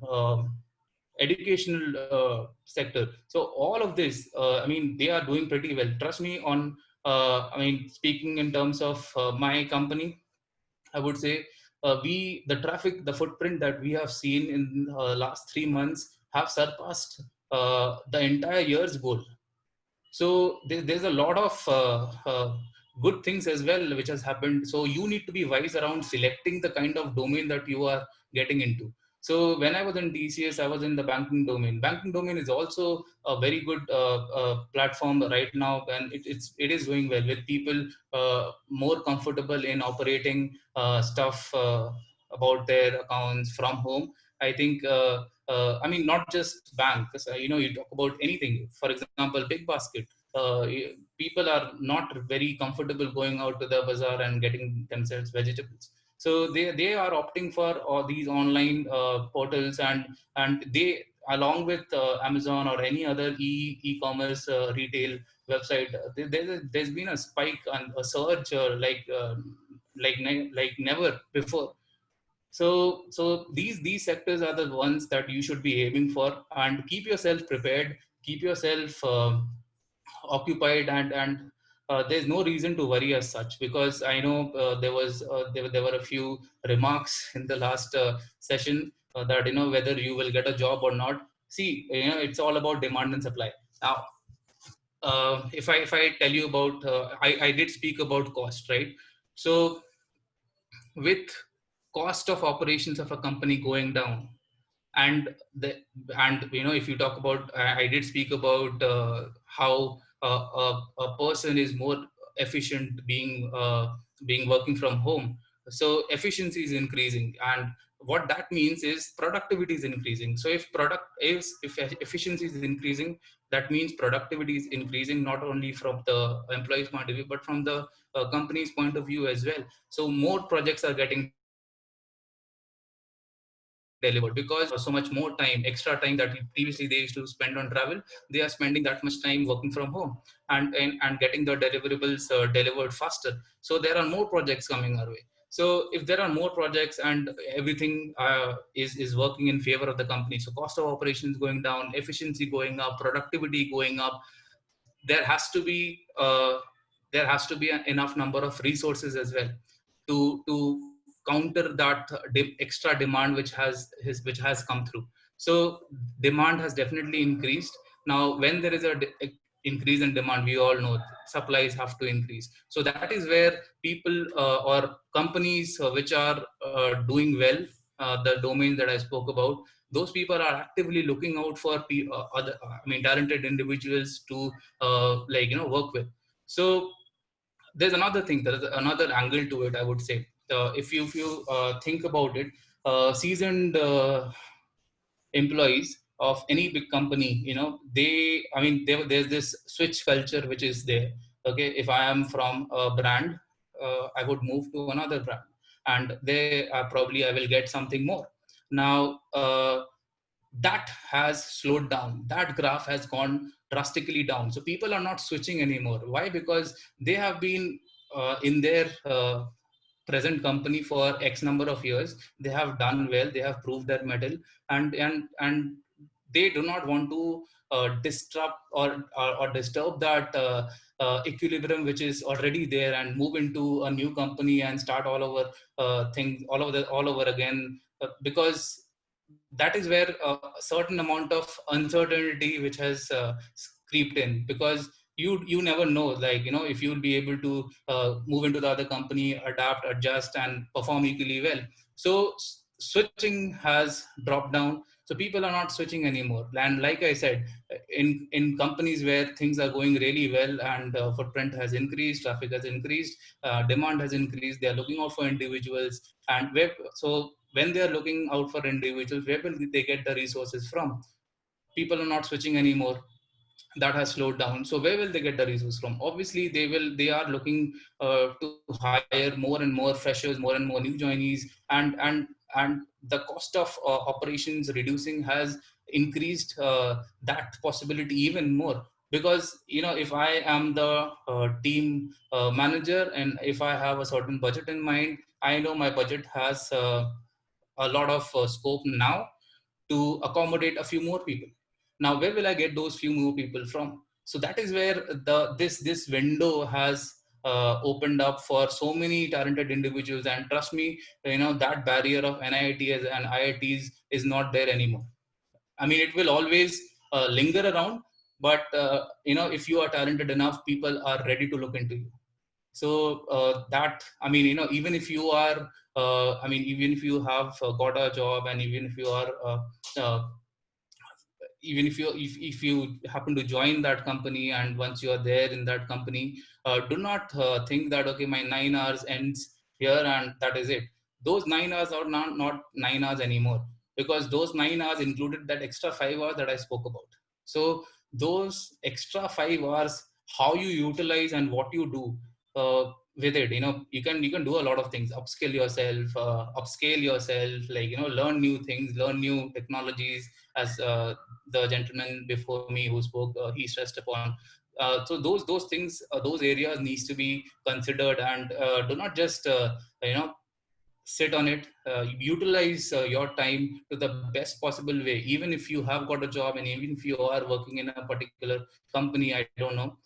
S4: educational sector. So all of this, I mean, they are doing pretty well. Trust me on, I mean, speaking in terms of my company, I would say the footprint that we have seen in last 3 months have surpassed the entire year's goal. So there's a lot of good things as well which has happened. So you need to be wise around selecting the kind of domain that you are getting into. So when I was in TCS, I was in the banking domain. Banking domain is also a very good platform right now, and it is doing well with people more comfortable in operating stuff about their accounts from home. I think I mean, not just bank, 'cause, you talk about anything. For example, Big Basket. People are not very comfortable going out to the bazaar and getting themselves vegetables. So they are opting for these online portals, and they, along with Amazon or any other e-commerce retail website, there's been a spike and a surge like never before. So these sectors are the ones that you should be aiming for, and keep yourself prepared, keep yourself occupied, and there's no reason to worry as such, because I know there were a few remarks in the last session that whether you will get a job or not. See, it's all about demand and supply. Now, if I tell you about, I did speak about cost, right? So with cost of operations of a company going down, and the and if you talk about, I did speak about how a person is more efficient being working from home. So efficiency is increasing, and what that means is productivity is increasing. So if efficiency is increasing, that means productivity is increasing, not only from the employee's point of view, but from the company's point of view as well. So more projects are getting delivered because so much more time, extra time that previously they used to spend on travel, they are spending that much time working from home, and getting the deliverables delivered faster. So there are more projects coming our way. So if there are more projects and everything is working in favor of the company, so cost of operations going down, efficiency going up, productivity going up, there has to be enough number of resources as well to counter that extra demand which has come through. So demand has definitely increased. Now when there is a increase in demand, we all know supplies have to increase. So that is where people or companies which are doing well, the domains that I spoke about, those people are actively looking out for other, I mean, talented individuals to work with. So there's another thing, there is another angle to it, I would say. If you think about it, seasoned employees of any big company, there's this switch culture which is there. Okay, if I am from a brand, I would move to another brand, and there probably I will get something more. Now that has slowed down, that graph has gone drastically down. So people are not switching anymore. Why? Because they have been in their present company for X number of years. They have done well, they have proved their mettle, and they do not want to disrupt or disturb that equilibrium which is already there, and move into a new company and start all over things all over again, because that is where a certain amount of uncertainty which has creeped in, because you never know, if you'll be able to move into the other company, adapt, adjust, and perform equally well. So switching has dropped down, so people are not switching anymore. And like I said, in companies where things are going really well, and footprint has increased, traffic has increased, demand has increased, they are looking out for individuals. And so when they are looking out for individuals, where will they get the resources from? People are not switching anymore. That has slowed down. So where will they get the resources from? Obviously they are looking to hire more and more freshers, more and more new joinees, and the cost of operations reducing has increased that possibility even more. Because if I am the team manager, and if I have a certain budget in mind, I know my budget has a lot of scope now to accommodate a few more people. Now where will I get those few more people from? So that is where this window has opened up for so many talented individuals. And trust me, that barrier of NITs and IITs is not there anymore. I mean, it will always linger around, but if you are talented enough, people are ready to look into you. So that, I mean, even if you are, even if you have got a job, and even if you are uh, even if you happen to join that company, and once you are there in that company, do not think that, okay, my 9 hours ends here and that is it. Those 9 hours are not 9 hours anymore, because those 9 hours included that extra 5 hours that I spoke about. So those extra 5 hours, how you utilize and what you do with it, you can do a lot of things. Upscale yourself, like, learn new things, learn new technologies, as the gentleman before me who spoke, he stressed upon. So those things, those areas needs to be considered, and do not just you know sit on it. Utilize your time to the best possible way, even if you have got a job, and even if you are working in a particular company, I don't know.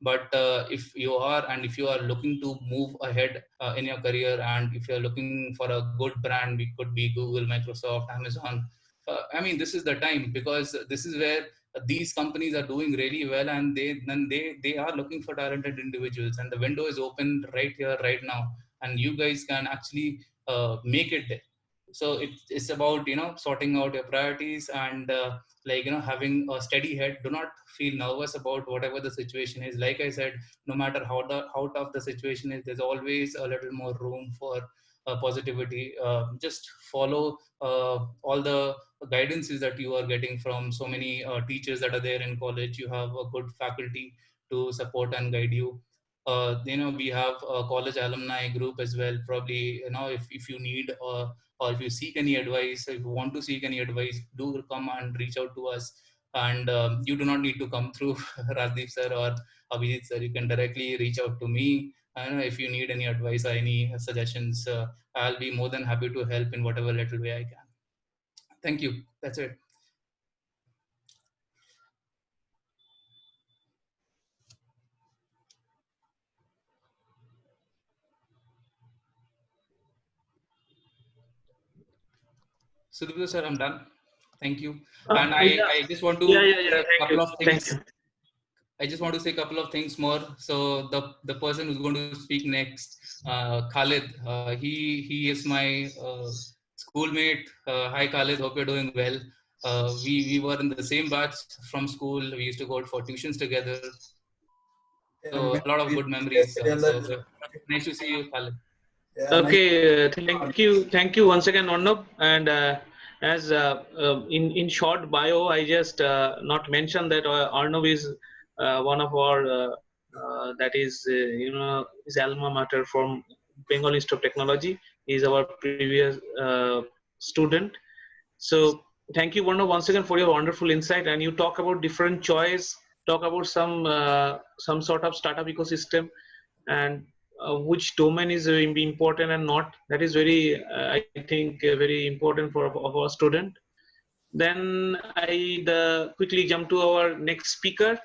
S4: But if you are, and if you are looking to move ahead in your career, and if you're looking for a good brand, it could be Google, Microsoft, Amazon. I mean, this is the time, because this is where these companies are doing really well, and they are looking for talented individuals, and the window is open right here, right now, and you guys can actually make it there. So it's about, sorting out your priorities, and like, having a steady head. Do not feel nervous about whatever the situation is. Like I said, no matter how tough the situation is, there's always a little more room for positivity. Just follow all the guidances that you are getting from so many teachers that are there in college. You have a good faculty to support and guide you. We have a college alumni group as well. Probably, if you need, or if you seek any advice, if you want to seek any advice, do come and reach out to us. And you do not need to come through Rajdeep sir or Abhijit sir. You can directly reach out to me. I don't know, if you need any advice or any suggestions, I'll be more than happy to help in whatever little way I can. Thank you. That's it. Sudhir sir, I'm done. Thank you. And
S2: Yeah,
S4: I just want to
S2: yeah.
S4: say a
S2: Thank you.
S4: couple of
S2: Thank
S4: things.
S2: you.
S4: I just want to say a couple of things more. So the person who's going to speak next, Khalid, he is my schoolmate. Hi Khalid, hope you're doing well. We were in the same batch from school. We used to go for tuitions together. So a lot of good memories. So nice to see you, Khalid.
S2: Okay, thank you once again, Arnab. And as in short bio, I just not mentioned that Arnab is one of our that is his alma mater from Bengal Institute of Technology. He is our previous student. So thank you, Arnab, once again for your wonderful insight. And you talk about different choice, talk about some sort of startup ecosystem, and which domain is important and not. That is very, I think, very important for of our student. Then I quickly jump to our next speaker,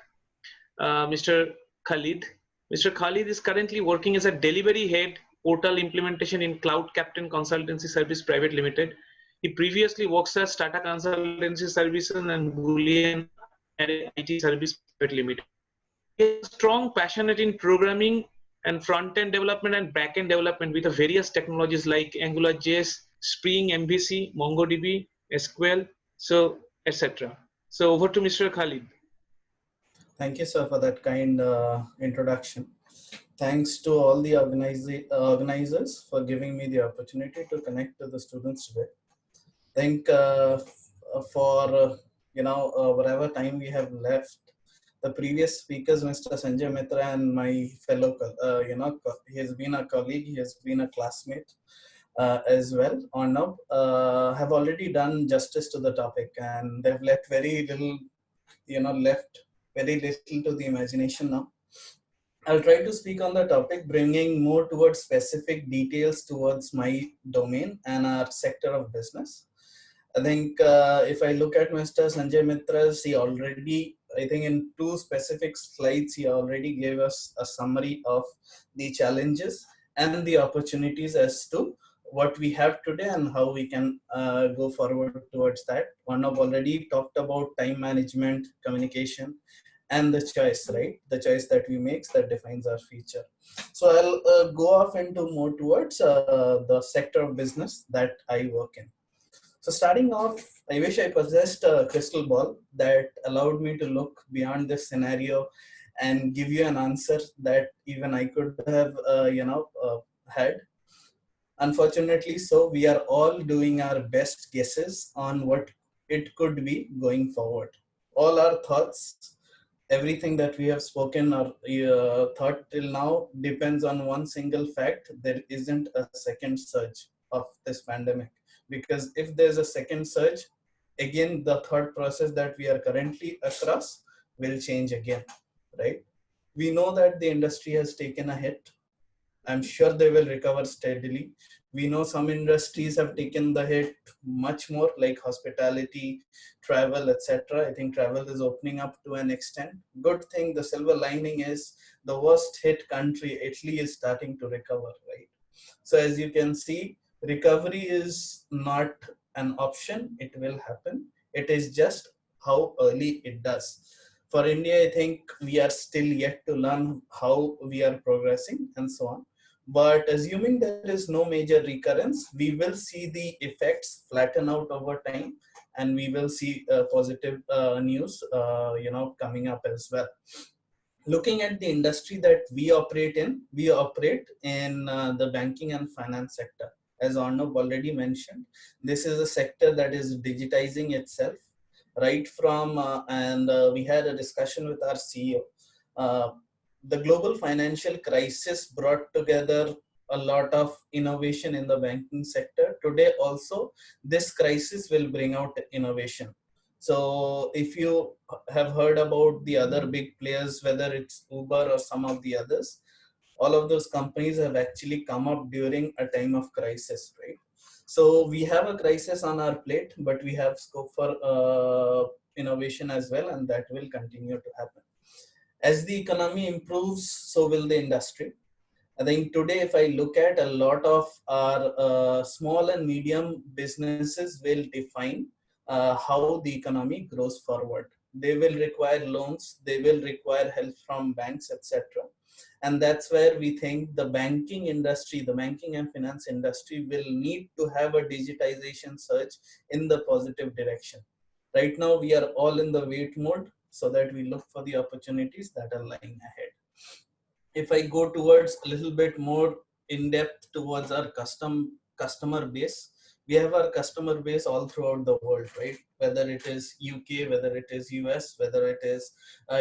S2: Mr. Khalid. Mr. Khalid is currently working as a delivery head portal implementation in Cloud Captain Consultancy Service Private Limited. He previously works as Tata Consultancy Services and Boolean IT Service Private Limited. He is strong, passionate in programming and front-end development and back-end development with the various technologies like AngularJS, Spring, MVC, MongoDB, SQL, so etc. So over to Mr. Khalid.
S5: Thank you, sir, for that kind introduction. Thanks to all the organizers for giving me the opportunity to connect to the students today. I think for whatever time we have left, the previous speakers, Mr. Sanjay Mitra and my fellow, he has been a colleague, he has been a classmate as well, Arnab, have already done justice to the topic, and they've left very little, left very little to the imagination now. I'll try to speak on the topic, bringing more towards specific details towards my domain and our sector of business. I think if I look at Mr. Sanjay Mitra's, he already, I think in 2 specific slides, he already gave us a summary of the challenges and the opportunities as to what we have today and how we can go forward towards that. One of already talked about time management, communication, and the choice, right? The choice that we make that defines our future. So I'll go off into more towards the sector of business that I work in. So starting off, I wish I possessed a crystal ball that allowed me to look beyond this scenario and give you an answer that even I could have, had. Unfortunately, so we are all doing our best guesses on what it could be going forward. All our thoughts, everything that we have spoken or thought till now depends on one single fact: there isn't a second surge of this pandemic. Because if there's a second surge, again the thought process that we are currently across will change again, right? We know that the industry has taken a hit. I'm sure they will recover steadily. We know some industries have taken the hit much more, like hospitality, travel, etc. I think travel is opening up to an extent. Good thing, the silver lining is the worst hit country, Italy, is starting to recover, right? So as you can see, recovery is not an option. It will happen. It is just how early it does. For India, I think we are still yet to learn how we are progressing and so on. But assuming there is no major recurrence, we will see the effects flatten out over time, and we will see positive news, coming up as well. Looking at the industry that we operate in the banking and finance sector. As Arnav already mentioned, this is a sector that is digitizing itself right from, and we had a discussion with our CEO. Uh, the global financial crisis brought together a lot of innovation in the banking sector. Today also, this crisis will bring out innovation. So if you have heard about the other big players, whether it's Uber or some of the others, all of those companies have actually come up during a time of crisis, right? So we have a crisis on our plate, but we have scope for innovation as well, and that will continue to happen. As the economy improves, so will the industry. I think today, if I look at a lot of our small and medium businesses will define how the economy grows forward. They will require loans, they will require help from banks, etc. And that's where we think the banking industry, the banking and finance industry will need to have a digitization surge in the positive direction. Right now, we are all in the wait mode so that we look for the opportunities that are lying ahead. If I go towards a little bit more in depth towards our customer base, we have our customer base all throughout the world, right? Whether it is UK, whether it is US, whether it is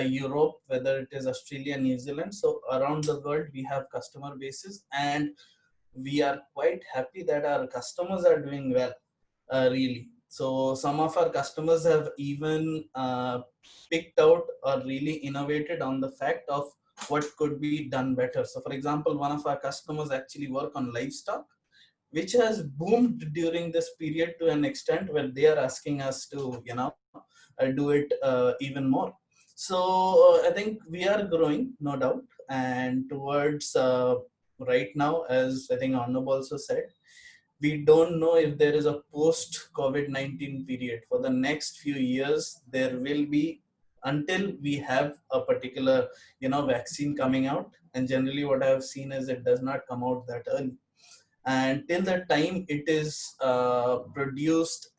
S5: Europe, whether it is Australia, New Zealand. So around the world, we have customer bases, and we are quite happy that our customers are doing well, really. So some of our customers have even picked out or really innovated on the fact of what could be done better. So for example, one of our customers actually work on livestock, which has boomed during this period to an extent where they are asking us to, do it even more. So I think we are growing, no doubt. And towards right now, as I think Arnab also said, we don't know if there is a post COVID-19 period. For the next few years, there will be, until we have a particular, vaccine coming out. And generally what I have seen is it does not come out that early. And till the time it is produced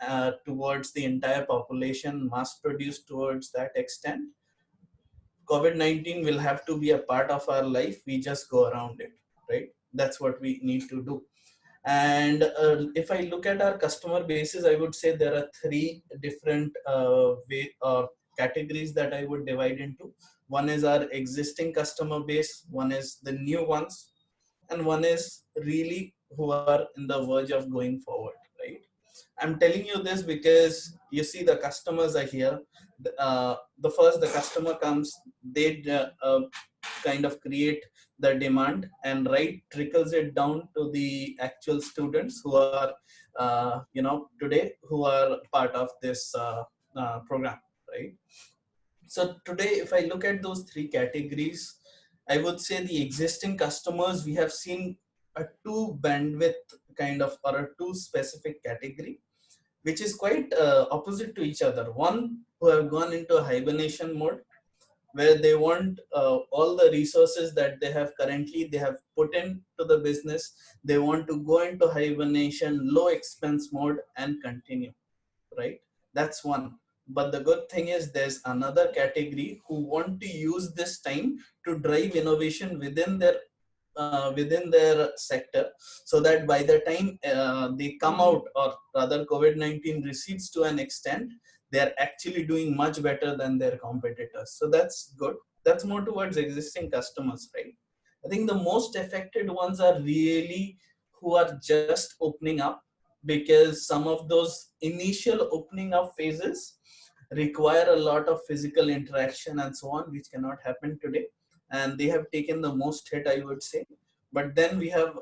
S5: towards the entire population, mass produced towards that extent, COVID-19 will have to be a part of our life. We just go around it, right? That's what we need to do. And if I look at our customer bases, I would say there are three different categories that I would divide into. One is our existing customer base, one is the new ones, and one is really who are in the verge of going forward, right? I'm telling you this because you see the customers are here. The first the customer comes, they kind of create the demand, and right trickles it down to the actual students who are today who are part of this program, right? So today, if I look at those three categories, I would say the existing customers, we have seen a two bandwidth kind of, or a two specific category, which is quite opposite to each other. One who have gone into a hibernation mode, where they want all the resources that they have currently, they have put into the business. They want to go into hibernation, low expense mode and continue, right? That's one. But the good thing is there's another category who want to use this time to drive innovation within their sector, so that by the time they come out, or rather COVID-19 recedes to an extent, they are actually doing much better than their competitors. So that's good. That's more towards existing customers, right? I think the most affected ones are really who are just opening up, because some of those initial opening up phases require a lot of physical interaction and so on, which cannot happen today, and they have taken the most hit, I would say. But then we have,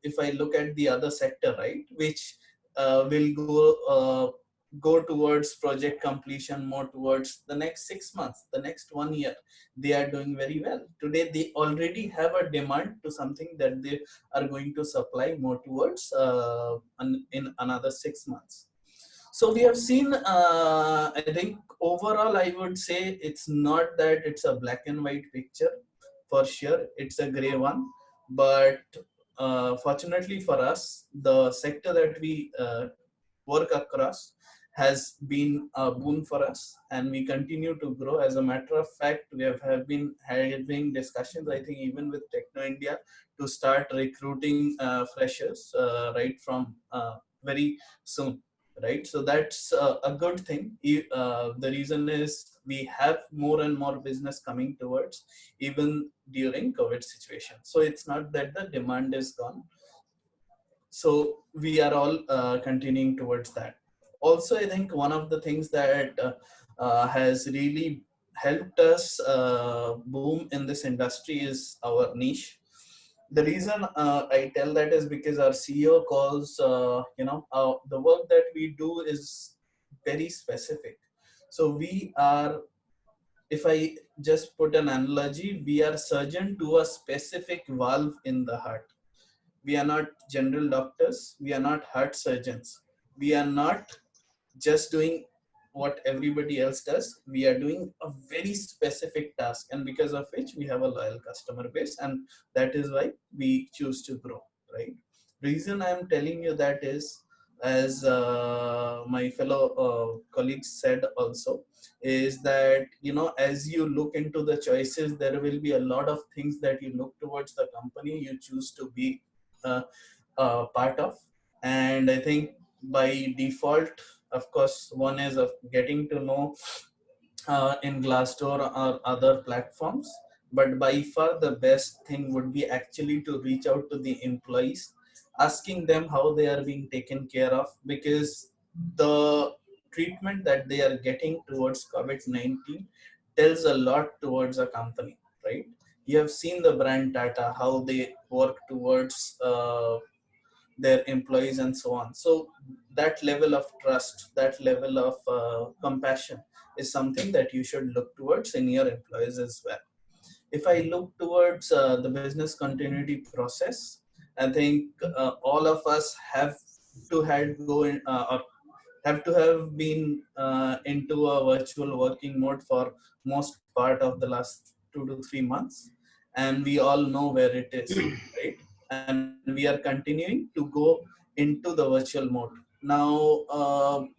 S5: if I look at the other sector, right, which will go towards project completion, more towards the next 6 months, the next 1 year, they are doing very well. Today they already have a demand to something that they are going to supply more towards in another 6 months. So we have seen, I think overall, I would say it's not that it's a black and white picture. For sure, it's a gray one. But fortunately for us, the sector that we work across has been a boon for us, and we continue to grow. As a matter of fact, we have been having discussions, I think, even with Techno India, to start recruiting freshers right from very soon, right? So that's a good thing. The reason is we have more and more business coming towards, even during COVID situation. So it's not that the demand is gone. So we are all continuing towards that. Also, I think one of the things that has really helped us boom in this industry is our niche. The reason I tell that is because our CEO calls, the work that we do is very specific. So we are, if I just put an analogy, we are surgeon to a specific valve in the heart. We are not general doctors. We are not heart surgeons. We are not just doing what everybody else does. We are doing a very specific task, and because of which we have a loyal customer base, and that is why we choose to grow, right? Reason I am telling you that is, as my fellow colleagues said also, is that, as you look into the choices, there will be a lot of things that you look towards the company you choose to be uh, part of. And I think by default, of course, one is of getting to know in Glassdoor or other platforms, but by far the best thing would be actually to reach out to the employees, asking them how they are being taken care of, because the treatment that they are getting towards COVID-19 tells a lot towards a company, right? You have seen the brand Tata, how they work towards their employees and so on. So that level of trust, that level of compassion is something that you should look towards in your employees as well. If I look towards the business continuity process, I think all of us have to had go in, or have to have been into a virtual working mode for most part of the last 2 to 3 months, and we all know where it is, right? And we are continuing to go into the virtual mode now.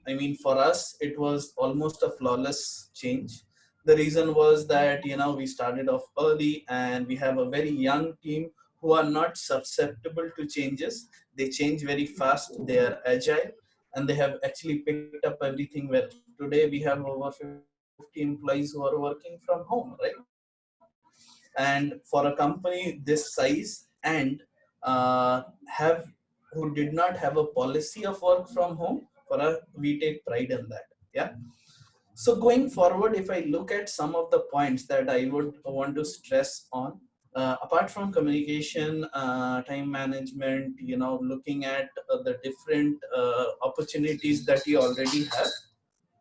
S5: I mean, for us it was almost a flawless change. The reason was that, we started off early, and we have a very young team who are not susceptible to changes. They change very fast, they are agile, and they have actually picked up everything well. Today we have over 50 employees who are working from home, right? And for a company this size, and have who did not have a policy of work from home, we take pride in that. Yeah. So going forward, if I look at some of the points that I would want to stress on, apart from communication, time management, looking at the different opportunities that you already have,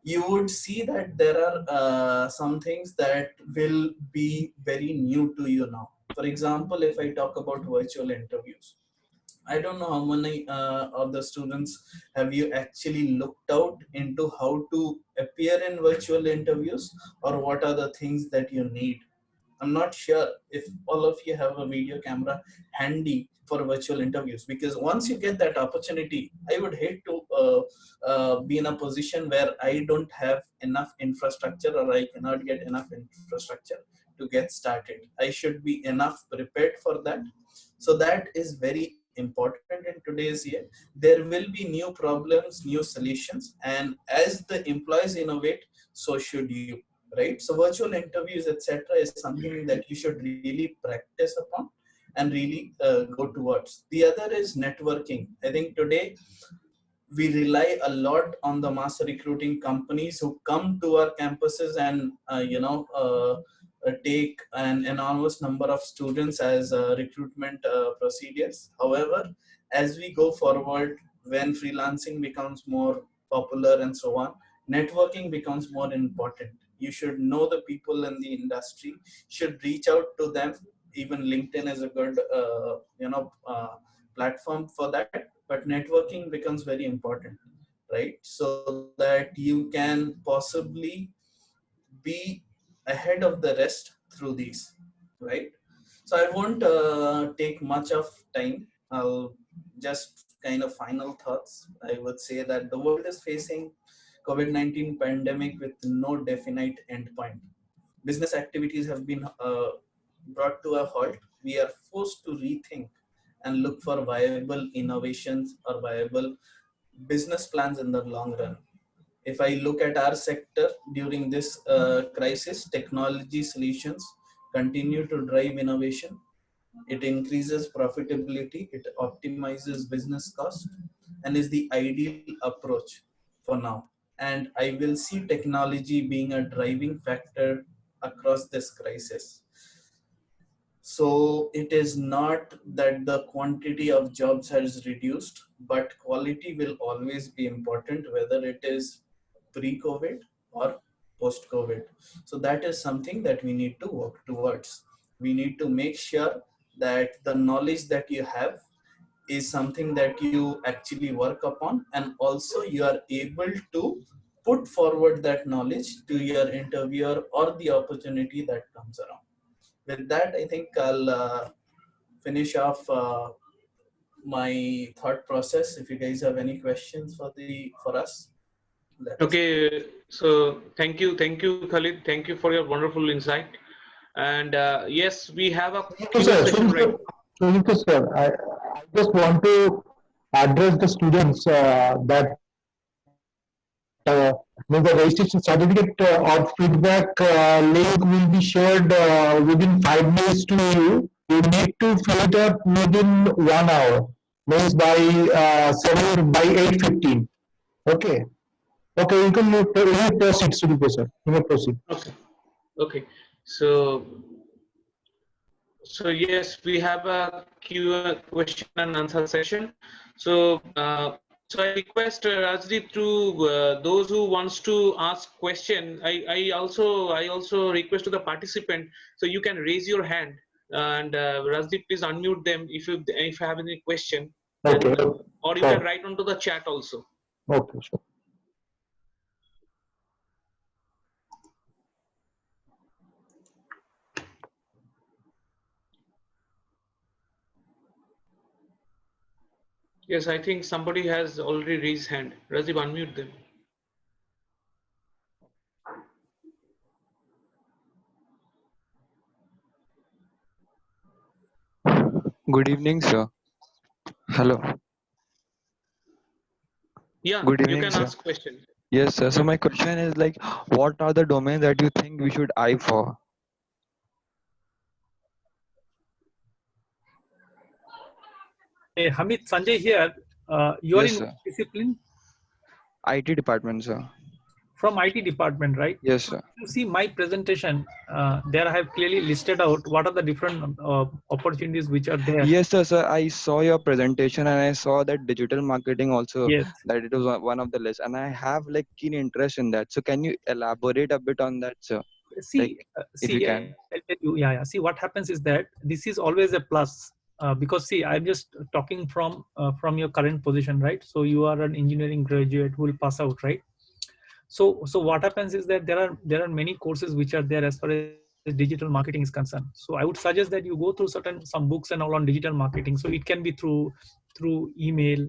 S5: you would see that there are some things that will be very new to you now. For example, if I talk about virtual interviews, I don't know how many of the students have you actually looked out into how to appear in virtual interviews, or what are the things that you need. I'm not sure if all of you have a video camera handy for virtual interviews, because once you get that opportunity, I would hate to be in a position where I don't have enough infrastructure, or I cannot get enough infrastructure to get started. I should be enough prepared for that. So that is very important in today's year. There will be new problems, new solutions, and as the employees innovate, so should you, right? So virtual interviews, etc., is something that you should really practice upon and really go towards. The other is networking. I think today we rely a lot on the mass recruiting companies who come to our campuses and take an enormous number of students as recruitment procedures. However, as we go forward, when freelancing becomes more popular and so on, networking becomes more important. You should know the people in the industry, should reach out to them. Even LinkedIn is a good platform for that, but networking becomes very important, right? So that you can possibly be ahead of the rest through these, right? So I won't take much of time. I'll just kind of final thoughts. I would say that the world is facing COVID-19 pandemic with no definite endpoint. Business activities have been brought to a halt. We are forced to rethink and look for viable innovations or viable business plans in the long run. If I look at our sector during this crisis, technology solutions continue to drive innovation. It increases profitability, it optimizes business cost, and is the ideal approach for now. And I will see technology being a driving factor across this crisis. So it is not that the quantity of jobs has reduced, but quality will always be important, whether it is pre-COVID or post-COVID. So that is something that we need to work towards. We need to make sure that the knowledge that you have is something that you actually work upon, and also you are able to put forward that knowledge to your interviewer or the opportunity that comes around. With that, I think I'll finish off my thought process. If you guys have any questions for us, let us.
S2: Okay, so thank you, Khalid. Thank you for your wonderful insight. And yes, we have a Q&A session right.
S1: Sudhir sir, I just want to address the students that the registration certificate or feedback link will be shared within 5 minutes to you. You need to fill it up within 1 hour, means by 8:15. Okay. Okay, you may proceed, Sudhir sir. You may proceed.
S2: Okay. Okay. So yes, we have a question and answer session. So I request Rajdeep to those who wants to ask question. I also request to the participant, so you can raise your hand, and Rajdeep, please unmute them if you have any question,
S1: Okay.
S2: and or you can
S1: Sure.
S2: write onto the chat also.
S1: Okay, sure.
S2: Yes, I think somebody has already raised hand. Rajdeep, unmute them.
S6: Good evening, sir. Hello.
S2: Yeah,
S6: Good
S2: you
S6: evening,
S2: can
S6: sir.
S2: ask question.
S6: Yes, sir. So
S2: Yeah.
S6: my question is like, what are the domains that you think we should eye for?
S3: Hey, Hamid, Sanjay here. You are
S6: Yes,
S3: in
S6: sir.
S3: what discipline?
S6: IT department, sir.
S3: From IT department, right?
S6: Yes,
S3: So
S6: sir.
S3: if you see my presentation, there I have clearly listed out what are the different opportunities which are there.
S6: Yes, sir. Sir, I saw your presentation and I saw that digital marketing also,
S3: Yes.
S6: that it was one of the list, and I have like keen interest in that. So can you elaborate a bit on that, sir? Like,
S3: See,
S6: if you can.
S3: I'll tell you, yeah. See, what happens is that this is always a plus because see, I'm just talking from your current position, right? So you are an engineering graduate who will pass out, right? So what happens is that there are many courses which are there as far as digital marketing is concerned. So I would suggest that you go through some books and all on digital marketing. So it can be through email,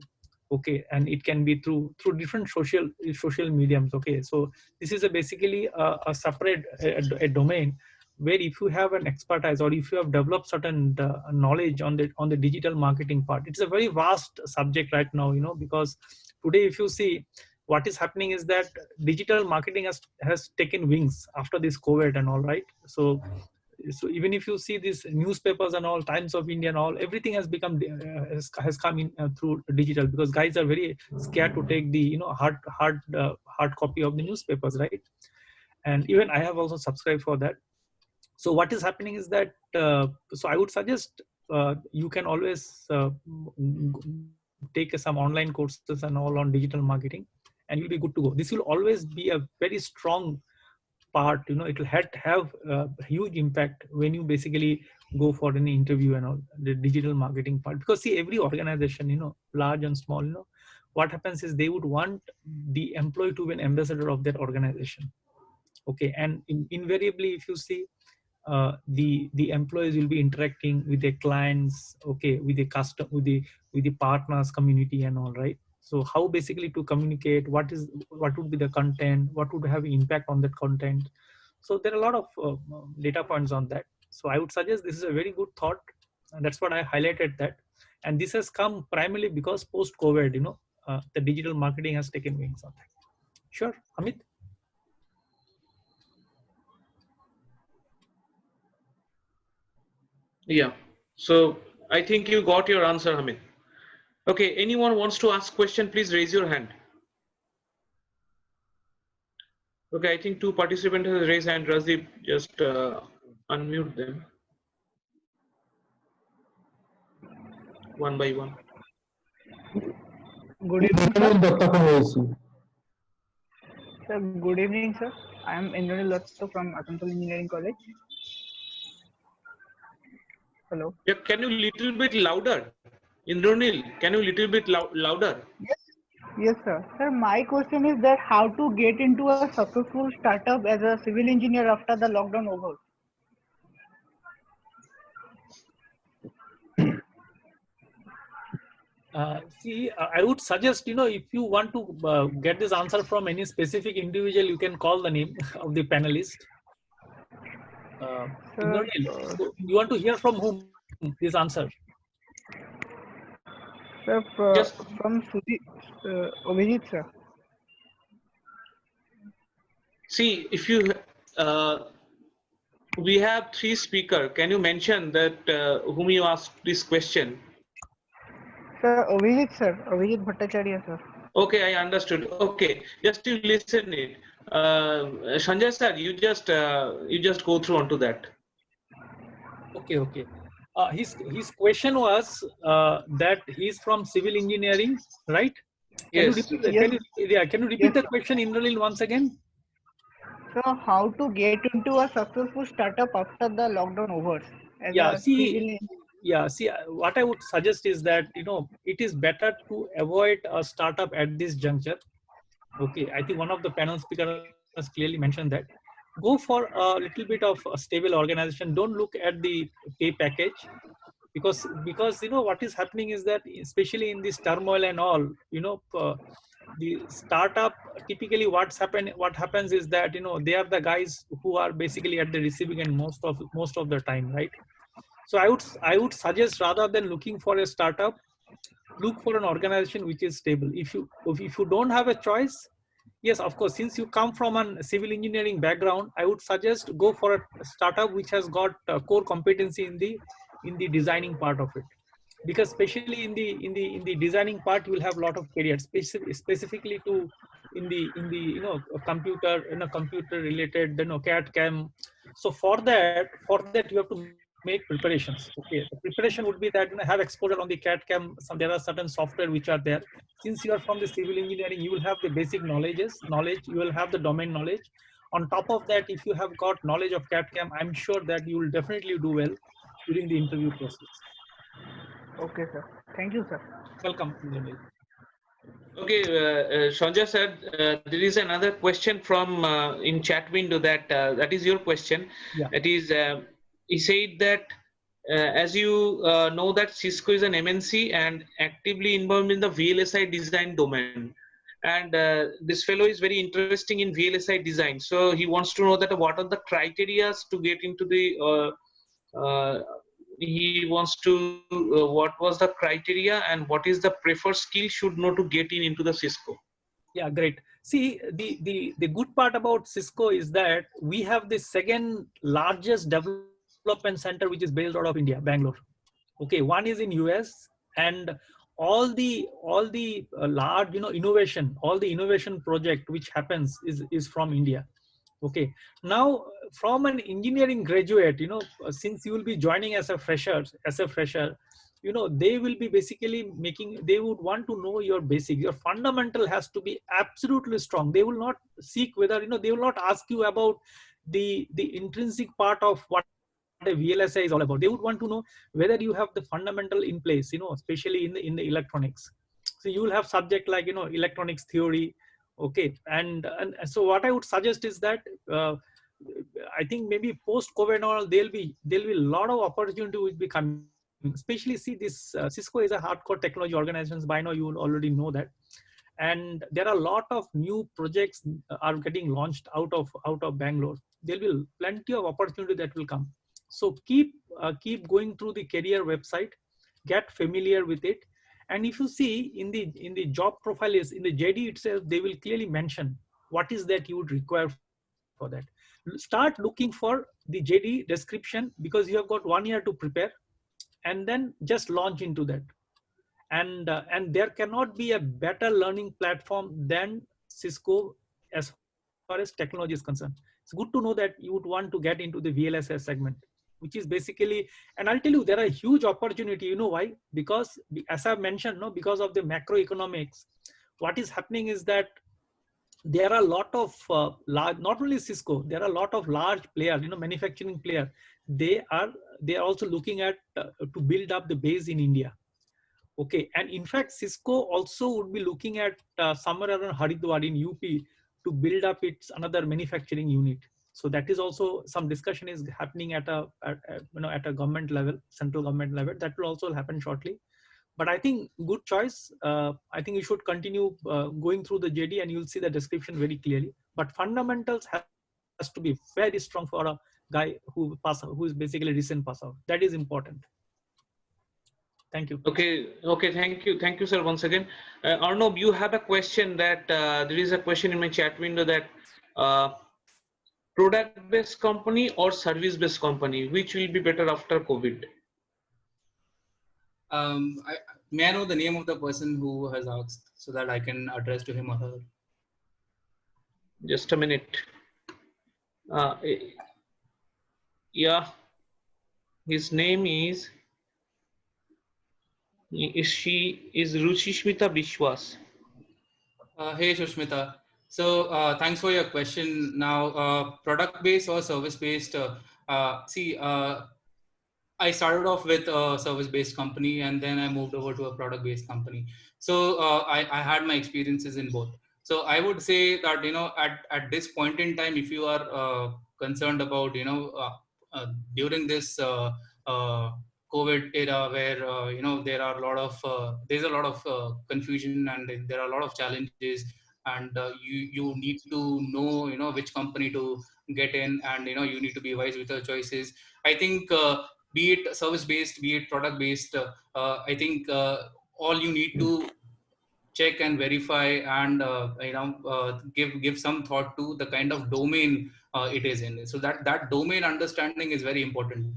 S3: okay, and it can be through different social mediums, okay. So this is basically a separate a domain where if you have an expertise or if you have developed certain knowledge on the digital marketing part, it's a very vast subject right now, because today if you see, what is happening is that digital marketing has taken wings after this COVID and all, right? So even if you see these newspapers and all, Times of India and all, everything has become has come in through digital, because guys are very scared to take the hard copy of the newspapers, right? And even I have also subscribed for that. So what is happening is that so I would suggest you can always take some online courses and all on digital marketing, and you'll be good to go. This will always be a very strong part, it will have a huge impact when you basically go for an interview and all, the digital marketing part. Because see, every organization, large and small, what happens is they would want the employee to be an ambassador of that organization, okay. And invariably, if you see, the employees will be interacting with their clients, okay, with the custom, with the partners community and all, right? So how basically to communicate, what would be the content, what would have impact on that content. So there are a lot of data points on that. So I would suggest this is a very good thought, and that's what I highlighted that. And this has come primarily because post COVID, the digital marketing has taken wings on that. Sure, Amit.
S2: Yeah. So I think you got your answer, Hamid. Okay. Anyone wants to ask question? Please raise your hand. Okay. I think two participants have raised hand. Razdeep, just unmute them one by one.
S7: Good evening, sir.
S1: Datta from OSC.
S7: Sir, good evening, sir. I am Indranil Latto from Asansol Engineering College. Hello.
S2: Yeah. Can you little bit louder? Indranil, can you little bit louder?
S7: Yes. Yes, sir. Sir, my question is that how to get into a successful startup as a civil engineer after the lockdown over?
S3: See, I would suggest, if you want to get this answer from any specific individual, you can call the name of the panelist.
S7: Sir,
S3: Indranil, so you want to hear from whom this answer?
S7: sir,
S2: Just
S7: from Abhijit, sir.
S2: see if you. We have three speakers. Can you mention that whom you asked this question?
S7: Sir, Abhijit Bhattacharya, sir.
S2: Okay, I understood. Okay, just to listen it. Sanjay sir, you just go through onto that.
S3: Okay. His question was that he's from civil engineering, right? Can
S2: Yes.
S3: you repeat?
S7: Yes.
S3: Can you repeat
S7: Yes,
S3: the
S7: sir.
S3: question, Indranil, once again?
S7: So, how to get into a successful startup after the lockdown over as
S3: Yeah.
S7: a civil engineer?
S3: See, what I would suggest is that it is better to avoid a startup at this juncture. Okay, I think one of the panel speakers has clearly mentioned that. Go for a little bit of a stable organization. Don't look at the pay package, because what is happening is that, especially in this turmoil and all, the startup, typically what happens is that they are the guys who are basically at the receiving end most of the time, right? So I would suggest, rather than looking for a startup, look for an organization which is stable. If you don't have a choice, yes, of course, since you come from a civil engineering background, I would suggest go for a startup which has got core competency in the designing part of it. Because especially in the designing part, you will have a lot of careers, specifically to in the computer related, CAD CAM. So for that you have to make preparations. Okay, the preparation would be that have exposure on the CAD CAM. There are certain software which are there. Since you are from the civil engineering, you will have the basic knowledge. You will have the domain knowledge. On top of that, if you have got knowledge of CAD CAM, I'm sure that you will definitely do well during the interview process.
S7: Okay, sir. Thank you, sir.
S3: Welcome, Nirmal.
S2: Okay, Sanjay said there is another question from in chat window that is your question.
S3: Yeah.
S2: It is he said that as you know that Cisco is an MNC and actively involved in the VLSI design domain, and this fellow is very interesting in VLSI design. So he wants to know that what are the criteria to get into the he wants to what was the criteria and what is the preferred skill should know to get in into the Cisco.
S3: Yeah, great. See, the good part about Cisco is that we have the second largest development center which is based out of India, Bangalore. Okay, one is in US, and all the large innovation, all the innovation project which happens is from India. Okay, now from an engineering graduate, since you will be joining as a fresher, they will be basically they would want to know your basic, your fundamental has to be absolutely strong. They will not seek whether, they will not ask you about the intrinsic part of what a VLSI is all about. They would want to know whether you have the fundamental in place, especially in the electronics. So you will have subject like, electronics theory. Okay, and so what I would suggest is that uh, I think maybe post COVID and all, there'll be a lot of opportunity which be coming. Especially see this Cisco is a hardcore technology organization. By now you will already know that, and there are a lot of new projects are getting launched out of Bangalore. There will be plenty of opportunity that will come. So keep going through the career website, get familiar with it, and if you see in the job profile is in the JD itself, they will clearly mention what is that you would require for that. Start looking for the JD description because you have got 1 year to prepare, and then just launch into that. And there cannot be a better learning platform than Cisco as far as technology is concerned. It's good to know that you would want to get into the VLSS segment, which is basically, and I'll tell you, there are huge opportunity. You know why? Because as I've mentioned, no, because of the macroeconomics, what is happening is that there are a lot of large, not only Cisco, there are a lot of large players, manufacturing player. They are also looking at to build up the base in India. Okay, and in fact, Cisco also would be looking at somewhere around Haridwar in UP to build up its another manufacturing unit. So that is also some discussion is happening at a government level, central government level. That will also happen shortly. But I think good choice. I think you should continue going through the JD and you'll see the description very clearly. But fundamentals has to be very strong for a guy who is basically recent pass out. That is important. Thank you.
S2: Okay, thank you, sir. Once again, Arnob, you have a question that there is a question in my chat window that uh, product-based company or service-based company, which will be better after COVID?
S4: May I know the name of the person who has asked so that I can address to him or her?
S2: Just a minute. Yeah, his name is she is Ruchishmita Bishwas.
S4: Hey, Shushmita. So thanks for your question. Now, product-based or service-based, see, I started off with a service-based company and then I moved over to a product-based company. So I had my experiences in both. So I would say that, at this point in time, if you are concerned about, during this uh, COVID era where, there are a lot of, there's a lot of confusion and there are a lot of challenges, and you need to know, which company to get in, and, you need to be wise with your choices. I think, be it service based, be it product based, I think all you need to check and verify and give some thought to the kind of domain it is in, so that domain understanding is very important.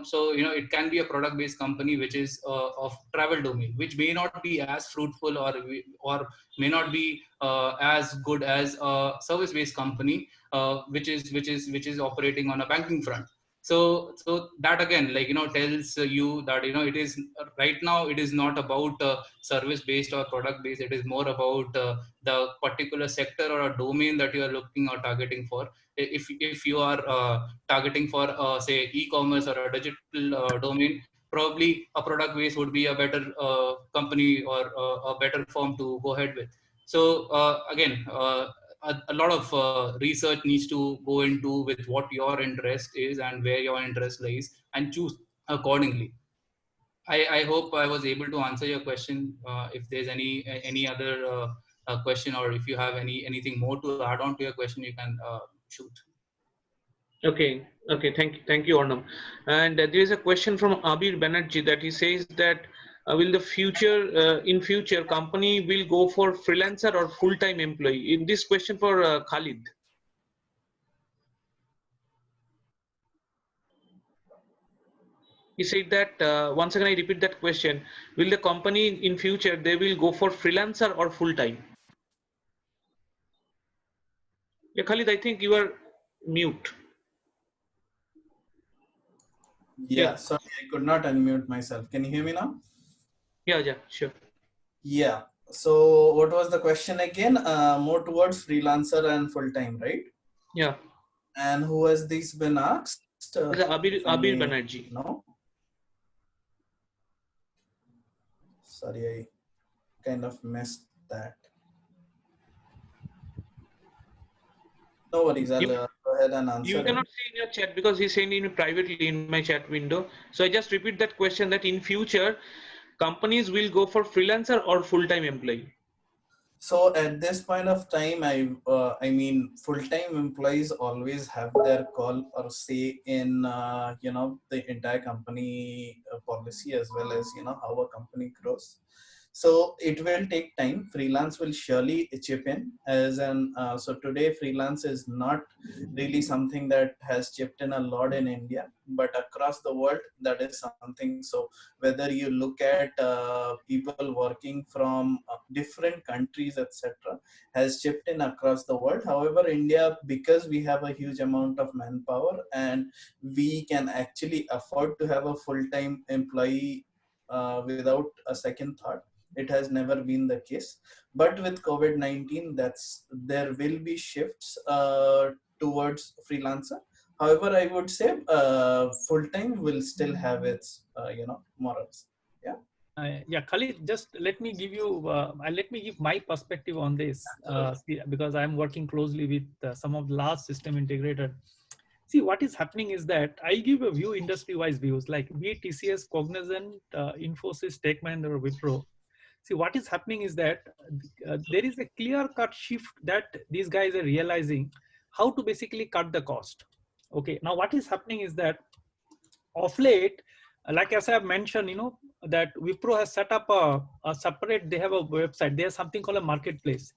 S4: So it can be a product based company which is of travel domain, which may not be as fruitful, or may not be as good as a service based company which is operating on a banking front. So that again, tells you that, it is right now, it is not about service based or product based. It is more about the particular sector or a domain that you are looking or targeting for. If you are targeting for say e-commerce or a digital domain, probably a product base would be a better company or a better firm to go ahead with. So again, a lot of research needs to go into with what your interest is and where your interest lies, and choose accordingly. I hope I was able to answer your question. If there's any other question, or if you have anything more to add on to your question, you can shoot.
S2: Okay, okay, thank you, Arnab. And there is a question from Abir Banerjee that he says that will the future in future company will go for freelancer or full-time employee? In this question for Khalid. He said that once again I repeat that question: will the company in future they will go for freelancer or full-time? Yeah, Khalid, I think you are mute.
S5: Yeah,
S2: Yeah,
S5: sorry, I could not unmute myself. Can you hear me now?
S2: yeah, sure.
S5: Yeah. So what was the question again? More towards freelancer and full time, right?
S2: Yeah,
S5: And who has this been asked?
S2: it's
S5: If I
S2: Abir
S5: may
S2: Banerjee.
S5: know. Sorry, I kind of missed that. No worries, I'll go ahead and answer
S2: You
S5: it.
S2: cannot see in your chat because he's sending it privately in my chat window. So I just repeat that question that in future, companies will go for freelancer or full-time employee.
S5: So at this point of time, I mean, full-time employees always have their call or say in the entire company policy, as well as how a company grows. So it will take time. Freelance will surely chip in as an so today freelance is not really something that has chipped in a lot in India, but across the world that is something. So whether you look at people working from different countries, etc., has chipped in across the world. However, India, because we have a huge amount of manpower and we can actually afford to have a full-time employee without a second thought, it has never been the case. But with COVID-19, there will be shifts towards freelancer. However, I would say full-time will still have its morals. Yeah.
S3: Yeah, Khalid, just let me give you, let me give my perspective on this, because I'm working closely with some of the large system integrator. See, what is happening is that I give a view, industry-wise views, like be it TCS, Cognizant, Infosys, Tech Mahindra, or Wipro. See, what is happening is that there is a clear-cut shift that these guys are realizing how to basically cut the cost. Okay, now what is happening is that of late, like as I have mentioned, that Wipro has set up a separate, they have a website, there's something called a marketplace.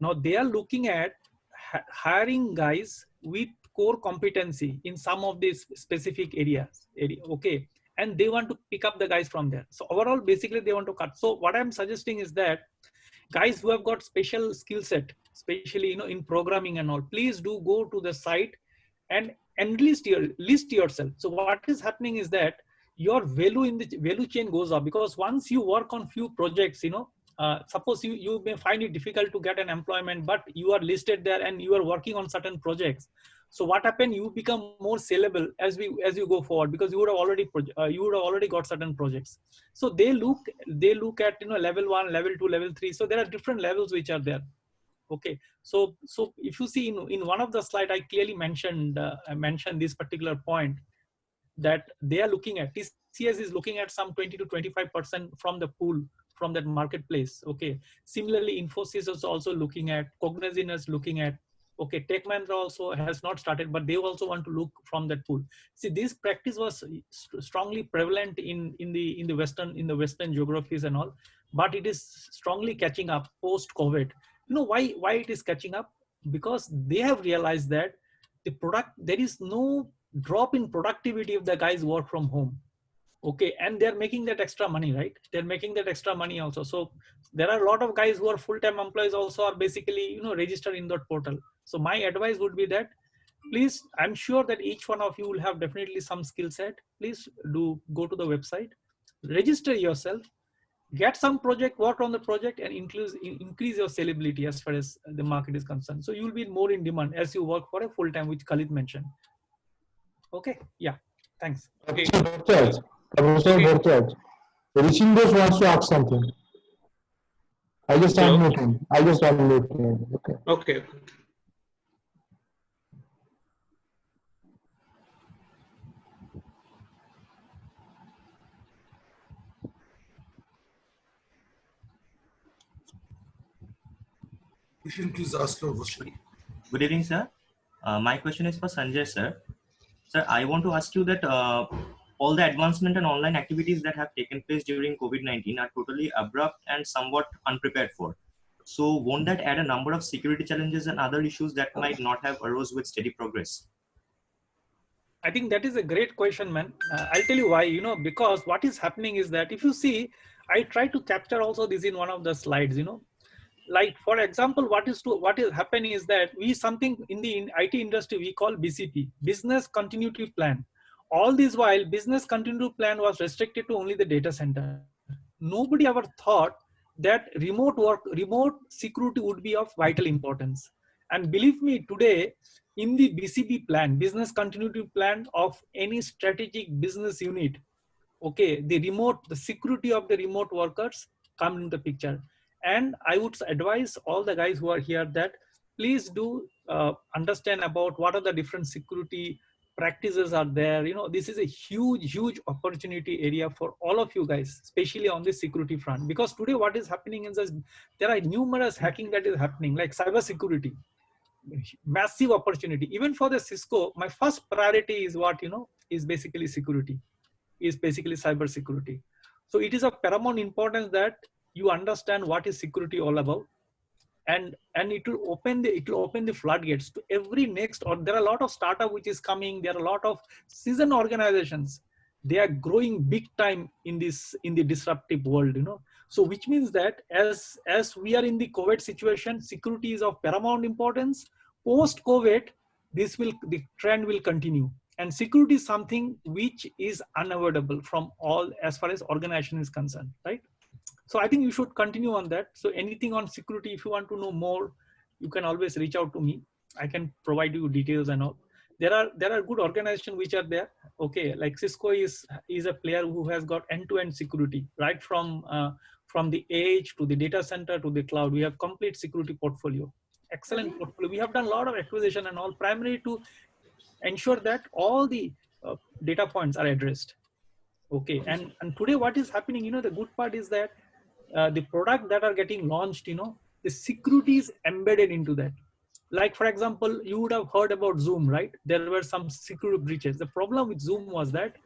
S3: Now they are looking at hiring guys with core competency in some of these specific areas, okay, and they want to pick up the guys from there. So overall, basically they want to cut. So what I'm suggesting is that guys who have got special skill set, especially in programming and all, please do go to the site and list yourself. So what is happening is that your value in the value chain goes up, because once you work on few projects, suppose you may find it difficult to get an employment, but you are listed there and you are working on certain projects. So what happened, you become more sellable as you go forward, because you would have already got certain projects. So they look at level 1, level 2, level 3. So there are different levels which are there. Okay, so if you see in one of the slide, I clearly mentioned this particular point, that they are looking at, TCS is looking at some 20 to 25% from the pool, from that marketplace. Okay, similarly Infosys is also looking at, Cognizant is looking at, okay, Tech Mahindra also has not started, but they also want to look from that pool. See, this practice was strongly prevalent in the western geographies and all, but it is strongly catching up post COVID. Why it is catching up? Because they have realized that there is no drop in productivity if the guys work from home. Okay, and they're making that extra money, right? They're making that extra money also. So there are a lot of guys who are full-time employees also are basically registered in that portal. So my advice would be that, please, I'm sure that each one of you will have definitely some skill set. Please do go to the website, register yourself, get some project, work on the project, and increase your sellability as far as the market is concerned. So you'll be more in demand as you work for a full-time, which Khalid mentioned. Okay, yeah, thanks.
S2: Okay.
S1: So, Dr. Professor
S2: Okay.
S1: Bhartwaj. Rishin Ghosh wants to ask something. I just
S2: Hello.
S1: unmute him. I just unmute him. Okay.
S2: Okay.
S8: Please ask your question.
S9: Good evening, sir. My question is for Sanjay, sir. Sir, I want to ask you that all the advancement and online activities that have taken place during COVID-19 are totally abrupt and somewhat unprepared for. So, won't that add a number of security challenges and other issues that might not have arose with steady progress?
S3: I think that is a great question, man. I'll tell you why. Because what is happening is that if you see, I try to capture also this in one of the slides. Like for example, what is happening is that we something in the IT industry we call BCP, business continuity plan. All this while, business continuity plan was restricted to only the data center. Nobody ever thought that remote security would be of vital importance. And believe me, today in the BCP plan, business continuity plan of any strategic business unit, okay, the security of the remote workers come into the picture. And I would advise all the guys who are here that please do understand about what are the different security practices are there. This is a huge opportunity area for all of you guys, especially on the security front, because today what is happening is that there are numerous hacking that is happening, like cyber security, massive opportunity. Even for the Cisco, my first priority is what is basically security, is basically cyber security. So it is of paramount importance that you understand what is security all about, and it will open the floodgates to every next. Or there are a lot of startup which is coming. There are a lot of seasoned organizations. They are growing big time in the disruptive world. So which means that as we are in the COVID situation, security is of paramount importance. Post COVID, the trend will continue, and security is something which is unavoidable from all as far as organization is concerned, right? So I think you should continue on that. So anything on security, if you want to know more, you can always reach out to me. I can provide you details and all. There are good organizations which are there. Okay, like Cisco is a player who has got end-to-end security, right from the edge to the data center to the cloud. We have complete security portfolio, excellent portfolio. We have done a lot of acquisition and all, primarily to ensure that all the data points are addressed. Okay, and today what is happening, the good part is that the product that are getting launched, the security is embedded into that. Like for example, you would have heard about Zoom, right? There were some security breaches. The problem with Zoom was that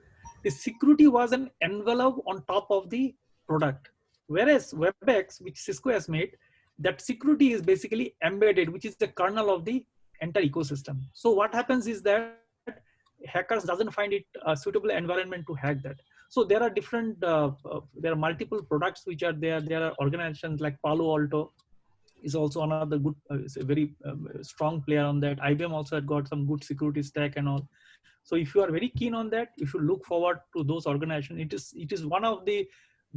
S3: the security was an envelope on top of the product, whereas WebEx, which Cisco has made, that security is basically embedded, which is the kernel of the entire ecosystem. So what happens is that hackers doesn't find it a suitable environment to hack that. So there are different there are multiple products which are there. There are organizations like Palo Alto is also another good is a very strong player on that. IBM also had got some good security stack and all. So if you are very keen on that, you should look forward to those organizations. It is one of the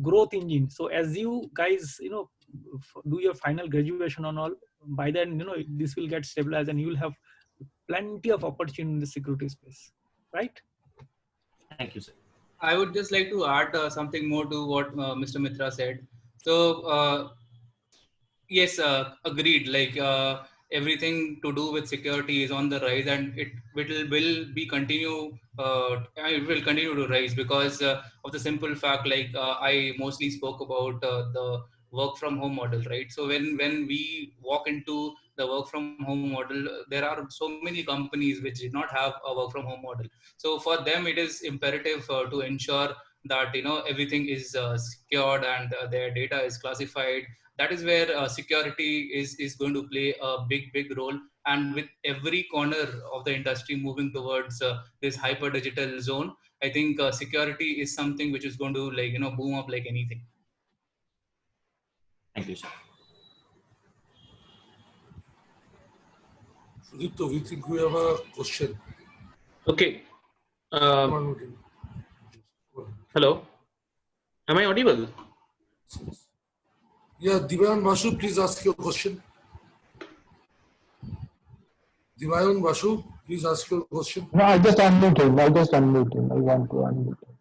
S3: growth engines. So as you guys do your final graduation and all, by then this will get stabilized and you will have plenty of opportunity in the security space, right?
S9: Thank you, sir.
S4: I would just like to add something more to what Mr. Mitra said. So yes, agreed. Like everything to do with security is on the rise, and it will be continue. It will continue to rise because of the simple fact, like I mostly spoke about the work from home model, right? So when we walk into the work from home model, there are so many companies which did not have a work from home model. So for them, it is imperative to ensure that everything is secured and their data is classified. That is where security is going to play a big role. And with every corner of the industry moving towards this hyper digital zone, I think security is something which is going to boom up like anything.
S9: Thank you, sir.
S8: Sudipto, we think we have a question.
S2: Okay. Hello. Am I audible?
S8: Yeah, Divayan Vasu, please ask your question. Divayan Vasu, please ask your question.
S1: No, I just unmute him. I want to unmute him.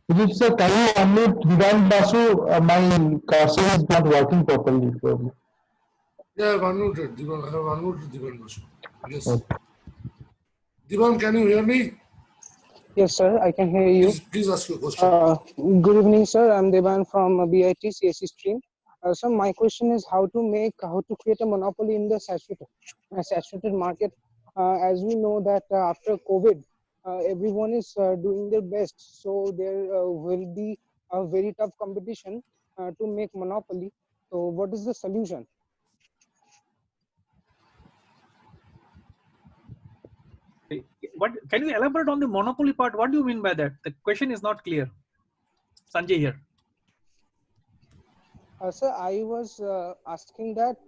S1: Which sir, can you unmute Divan Basu? My cursor is not working properly. Probably.
S8: Yeah, I have unmuted Divan. I have unmuted Divan Basu. Yes.
S1: Okay.
S8: Divan, can you hear me?
S10: Yes, sir, I can hear you.
S8: Please ask your question.
S10: Good evening, sir. I'm Devan from BIT CSE stream. So my question is how to create a monopoly in the saturated market. As we know that after COVID, everyone is doing their best. So there will be a very tough competition to make monopoly. So what is the solution?
S3: What can you elaborate on the monopoly part? What do you mean by that? The question is not clear. Sanjay here.
S10: Sir, I was asking that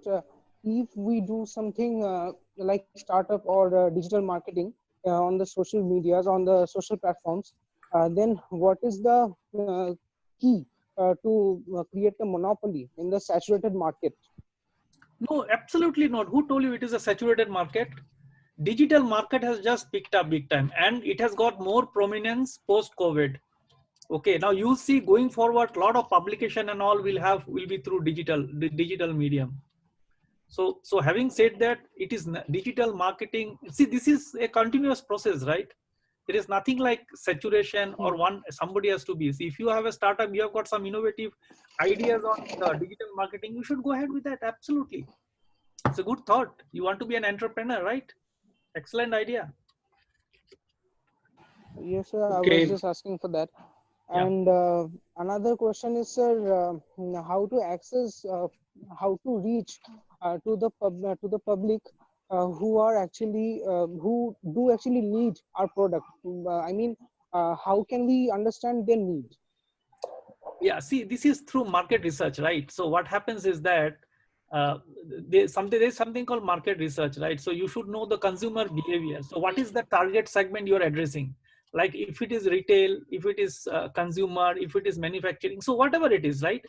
S10: if we do something like startup or digital marketing on the social medias, on the social platforms, then what is the key to create a monopoly in the saturated market?
S3: No, absolutely not. Who told you it is a saturated market? Digital market has just picked up big time and it has got more prominence post COVID. Okay, now you'll see going forward, a lot of publication and all will be through the digital medium. So having said that, it is digital marketing. See, this is a continuous process, right? There is nothing like saturation or somebody has to be. See, if you have a startup, you have got some innovative ideas on the digital marketing, you should go ahead with that. Absolutely. It's a good thought. You want to be an entrepreneur, right? Excellent idea.
S10: Yes, sir. I was
S2: Okay.
S10: just asking for that.
S3: Yeah.
S10: And another question is, sir, how to access, how to reach to the public who are actually who do actually need our product. I mean, how can we understand their need?
S3: Yeah, see, this is through market research, right? So what happens is that there's something called market research, right? So you should know the consumer behavior. So what is the target segment you're addressing? Like if it is retail, if it is consumer, if it is manufacturing, so whatever it is, right?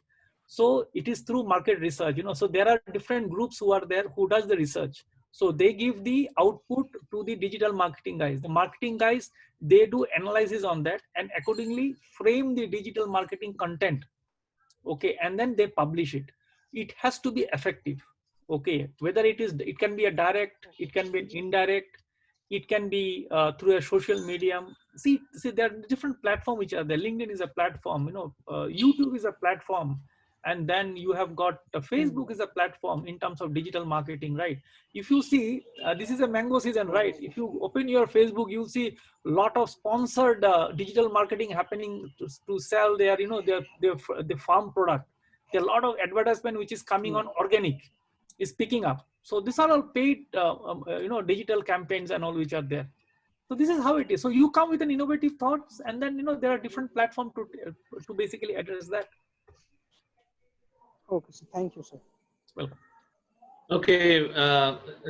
S3: So it is through market research, so there are different groups who are there who does the research. So they give the output to the digital marketing guys. The marketing guys, they do analysis on that and accordingly frame the digital marketing content. Okay, and then they publish it. It has to be effective. Okay, whether it can be a direct, it can be an indirect, it can be through a social medium. See, there are different platforms which are there. LinkedIn is a platform, YouTube is a platform, and then you have got Facebook is a platform in terms of digital marketing, right? If you see, this is a mango season, right? If you open your Facebook, you'll see a lot of sponsored digital marketing happening to sell their, their farm product. There are a lot of advertisement which is coming on organic, is picking up. So these are all paid, digital campaigns and all which are there. So this is how it is. So you come with an innovative thoughts, and then there are different platforms to basically address that.
S10: Okay, so thank you, sir.
S3: Welcome.
S2: Okay,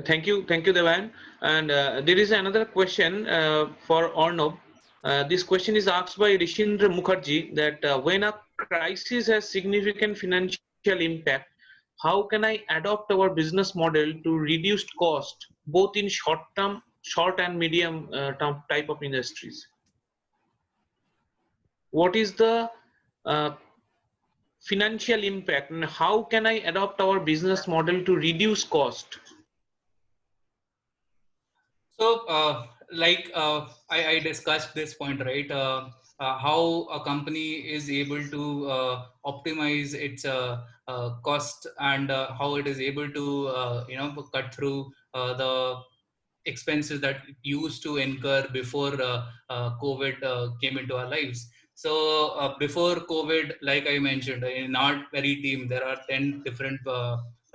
S2: thank you, Devan. And there is another question for Arnav. This question is asked by Rishindra Mukherjee that when a crisis has significant financial impact, how can I adopt our business model to reduce cost, both in short and medium term type of industries? What is the financial impact and how can I adopt our business model to reduce cost?
S4: So, I discussed this point, right? How a company is able to optimize its cost and how it is able to, cut through the expenses that it used to incur before COVID came into our lives. So before COVID, like I mentioned, in our very team, there are 10 different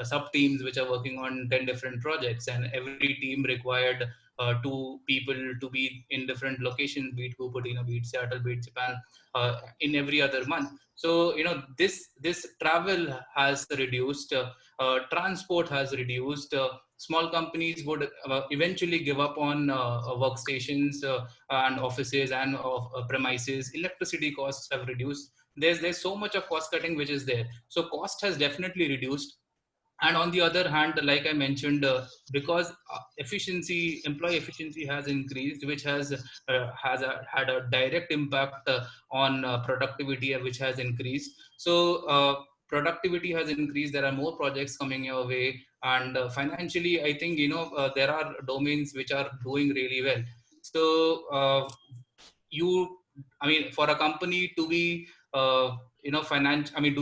S4: sub teams which are working on 10 different projects, and every team required two people to be in different locations, be it Cupertino, be it Seattle, be it Japan, in every other month. So this travel has reduced, transport has reduced. Small companies would eventually give up on workstations and offices and premises. Electricity costs have reduced. There's so much of cost cutting which is there. So cost has definitely reduced. And on the other hand, like I mentioned, because employee efficiency has increased, which had a direct impact on productivity, which has increased. So productivity has increased. There are more projects coming your way, and financially, I think there are domains which are doing really well. So you I mean, for a company to be to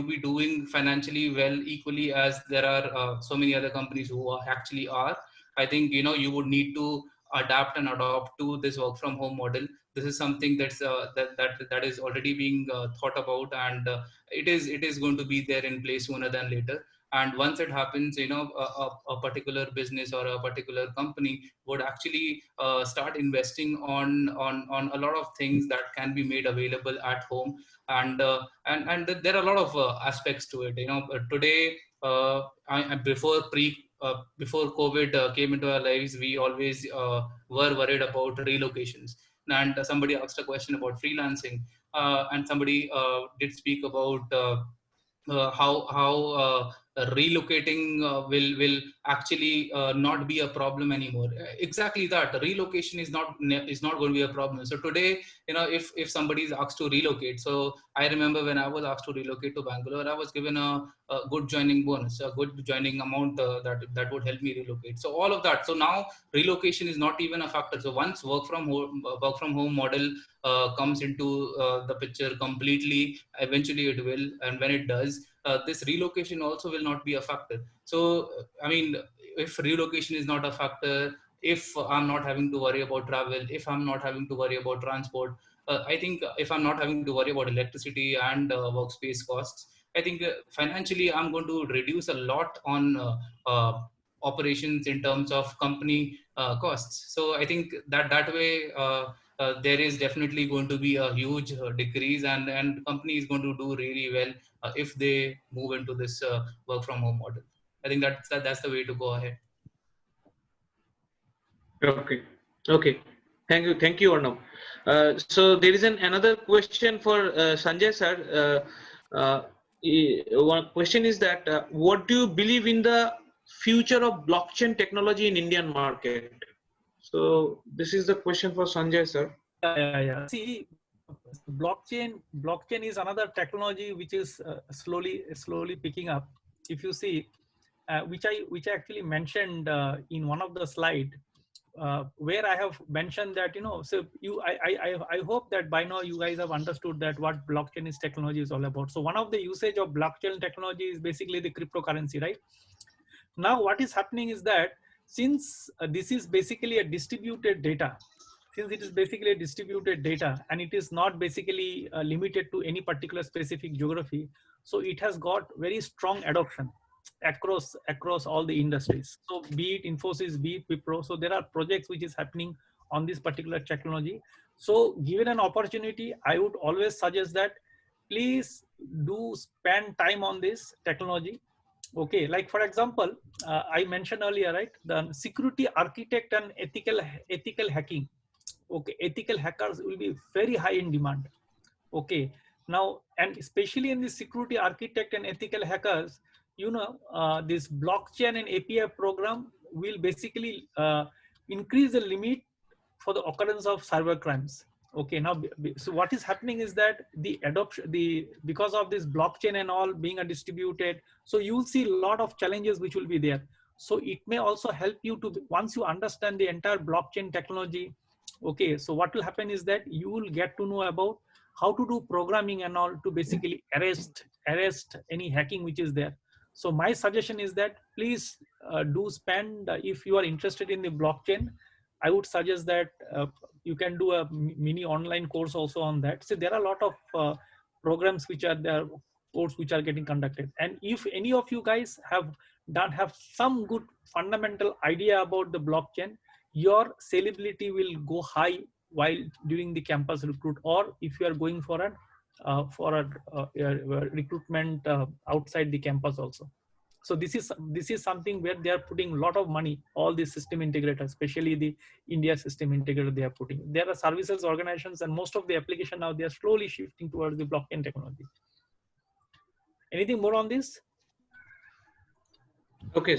S4: be doing financially well equally as there are so many other companies who actually are, I think you would need to adapt and adopt to this work from home model. This is something that is already being thought about, and it is going to be there in place sooner than later. And once it happens, a particular business or a particular company would actually start investing on a lot of things that can be made available at home. And there are a lot of aspects to it. Today, before COVID came into our lives, we always were worried about relocations. And somebody asked a question about freelancing, and somebody did speak about how relocating will actually not be a problem anymore. Exactly that. Relocation is not going to be a problem. So today, if somebody is asked to relocate, so I remember when I was asked to relocate to Bangalore, I was given a good joining bonus, a good joining amount that would help me relocate. So all of that. So now relocation is not even a factor. So once work from home model comes into the picture completely, eventually it will, and when it does, this relocation also will not be a factor. So I mean, if relocation is not a factor, if I'm not having to worry about travel, if I'm not having to worry about transport, I think if I'm not having to worry about electricity and workspace costs, I think financially I'm going to reduce a lot on operations in terms of company costs. So I think that way there is definitely going to be a huge decrease, and company is going to do really well if they move into this work from home model. I think that's the way to go ahead.
S2: Okay. Okay. Thank you, Arnav. So there is another question for Sanjay sir. One question is that what do you believe in the future of blockchain technology in Indian market? So this is the question for Sanjay sir.
S3: Yeah. See, blockchain is another technology which is slowly picking up. If you see, which I actually mentioned in one of the slide, where I have mentioned that so I hope that by now you guys have understood that what blockchain is technology is all about. So one of the usage of blockchain technology is basically the cryptocurrency, right? Now what is happening is that since this is basically a distributed data, since it is basically a distributed data and it is not basically limited to any particular specific geography, so it has got very strong adoption across all the industries. So be it Infosys, be it Wipro, so there are projects which is happening on this particular technology. So given an opportunity, I would always suggest that please do spend time on this technology. Okay, like for example, I mentioned earlier, right, the security architect and ethical hacking. Okay, ethical hackers will be very high in demand. Okay, now, and especially in the security architect and ethical hackers, this blockchain and API program will basically increase the limit for the occurrence of cyber crimes. Okay, now, so what is happening is that the adoption, because of this blockchain and all being a distributed, so you'll see a lot of challenges which will be there. So it may also help you to, once you understand the entire blockchain technology, okay, so what will happen is that you will get to know about how to do programming and all to basically arrest any hacking which is there. So my suggestion is that please do spend, if you are interested in the blockchain, I would suggest that you can do a mini online course also on that. So there are a lot of programs which are there, courses which are getting conducted. And if any of you guys have some good fundamental idea about the blockchain, your salability will go high while during the campus recruit, or if you are going for a recruitment outside the campus also. So this is something where they are putting a lot of money, all the system integrators, especially the India system integrator, they are putting. There are services organizations, and most of the application now they are slowly shifting towards the blockchain technology. Anything more on this?
S2: Okay.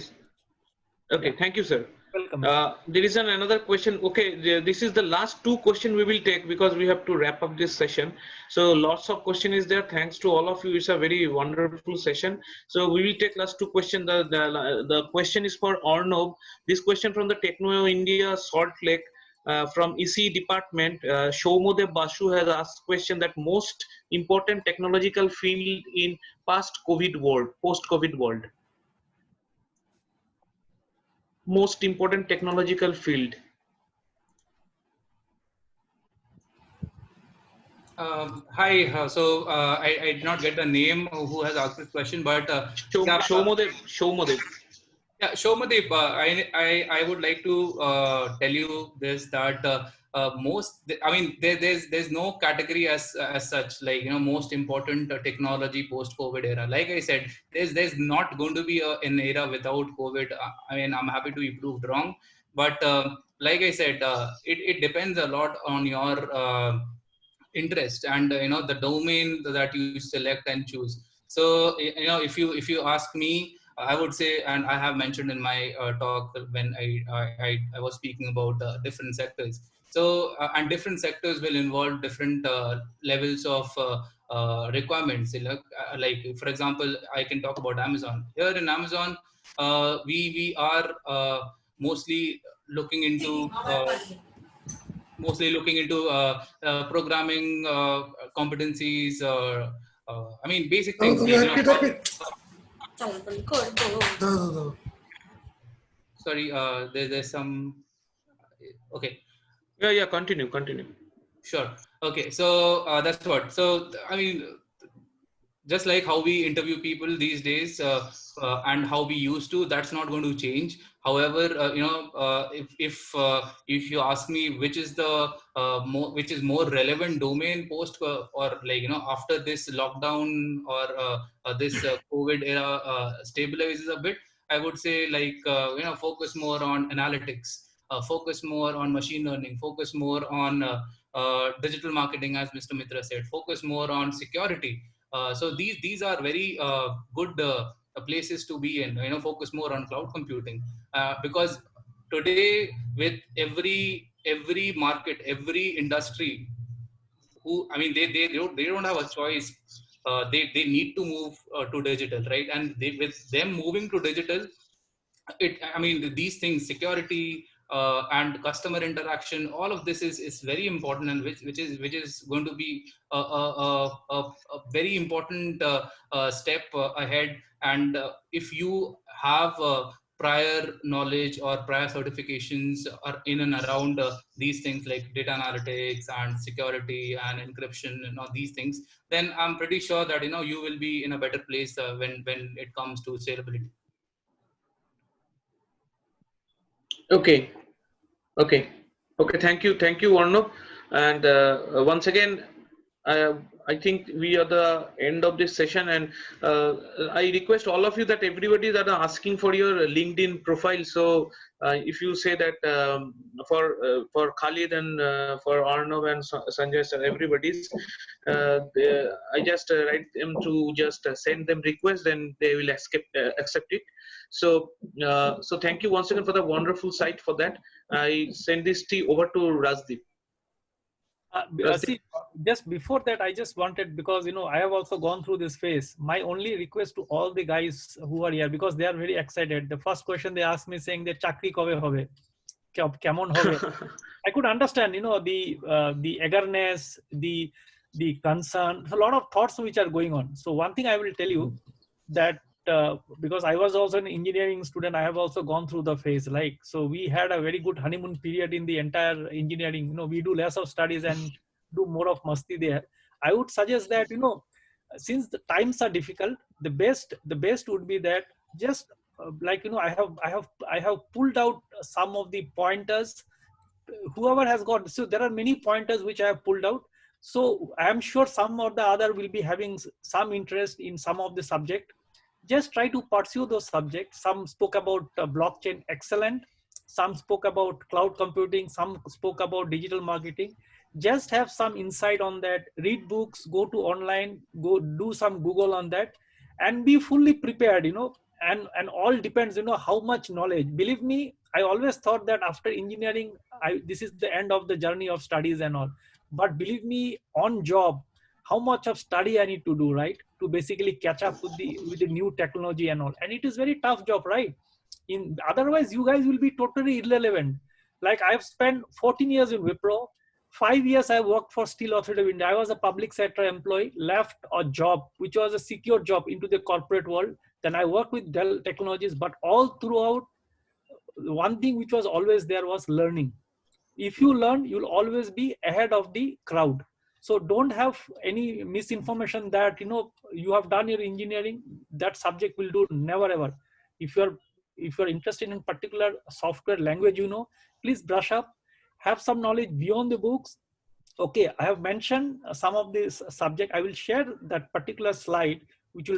S2: Okay,
S3: Yeah.
S2: thank you, sir.
S3: Welcome.
S2: There is another question. Okay, this is the last two question we will take because we have to wrap up this session. So lots of question is there. Thanks to all of you. It's a very wonderful session. So we will take last two question. The question is for Arnav. This question from the Techno India Salt Lake from EC department. Shoumodev Basu has asked question that most important technological field in past COVID world, post COVID world. Most important technological field.
S4: Hi. I did not get the name who has asked this question, but yeah,
S2: Shoumodev.
S4: yeah, Shomadeep, I would like to tell you this that I mean, there's no category as such, like, most important technology post COVID era. Like I said, there's not going to be an era without COVID. I mean, I'm happy to be proved wrong, but like I said, it depends a lot on your interest and the domain that you select and choose. So if you ask me, I would say, and I have mentioned in my talk when I was speaking about different sectors. So and different sectors will involve different levels of requirements. Like for example, I can talk about Amazon. Here in Amazon, we are mostly looking into programming competencies, I mean basic things like sorry, there's some. Okay.
S2: Yeah, continue.
S4: Sure. Okay, so that's what. So I mean, just like how we interview people these days, and how we used to, that's not going to change. However, if you ask me which is the which is more relevant domain post, or like after this lockdown, or this COVID era stabilizes a bit, I would say, like focus more on analytics, focus more on machine learning, focus more on digital marketing, as Mr. Mitra said, focus more on security. So these are very good places to be in. Focus more on cloud computing, because today, with every market, every industry, who, I mean, they don't have a choice. They need to move to digital, right? And with them moving to digital, I mean, these things, security and customer interaction, all of this is very important, and which is going to be a very important step ahead. And if you have prior knowledge or prior certifications are in and around these things like data analytics and security and encryption and all these things, then I'm pretty sure that you will be in a better place when it comes to scalability.
S2: Okay. Thank you, Arnav. And once again, uh, I think we are the end of this session, and I request all of you that everybody that are asking for your LinkedIn profile. So if you say that for Khalid and for Arnav and Sanjay sir, everybody's, I just write them to just send them request, and they will accept it. So thank you once again for the wonderful site for that. I send this tea over to Rajdeep.
S3: See, just before that, I just wanted, because I have also gone through this phase. My only request to all the guys who are here, because they are very excited. The first question they asked me saying that chakri kobe hobe, kemon hobe. I could understand, the eagerness, the concern, a lot of thoughts which are going on. So one thing I will tell you, that because I was also an engineering student, I have also gone through the phase. Like, so we had a very good honeymoon period in the entire engineering. We do less of studies and do more of masti there. I would suggest that, since the times are difficult, the best would be that just I have pulled out some of the pointers. Whoever has got, so there are many pointers which I have pulled out. So I am sure some or the other will be having some interest in some of the subject. Just try to pursue those subjects. Some spoke about blockchain, excellent. Some spoke about cloud computing. Some spoke about digital marketing. Just have some insight on that. Read books, go to online, go do some Google on that, and be fully prepared, and all depends, how much knowledge. Believe me, I always thought that after engineering, this is the end of the journey of studies and all. But believe me, on job, how much of study I need to do, right, to basically catch up with the new technology and all. And it is very tough job, right? In otherwise you guys will be totally irrelevant. Like I've spent 14 years in Wipro. 5 years I worked for Steel Authority of India. I was a public sector employee, left a job which was a secure job into the corporate world. Then I worked with Dell Technologies, but all throughout, one thing which was always there was learning. If you learn, you'll always be ahead of the crowd. So don't have any misinformation that you have done your engineering, that subject will do. Never ever. If you're interested in particular software language, please brush up, have some knowledge beyond the books. Okay, I have mentioned some of this subject. I will share that particular slide which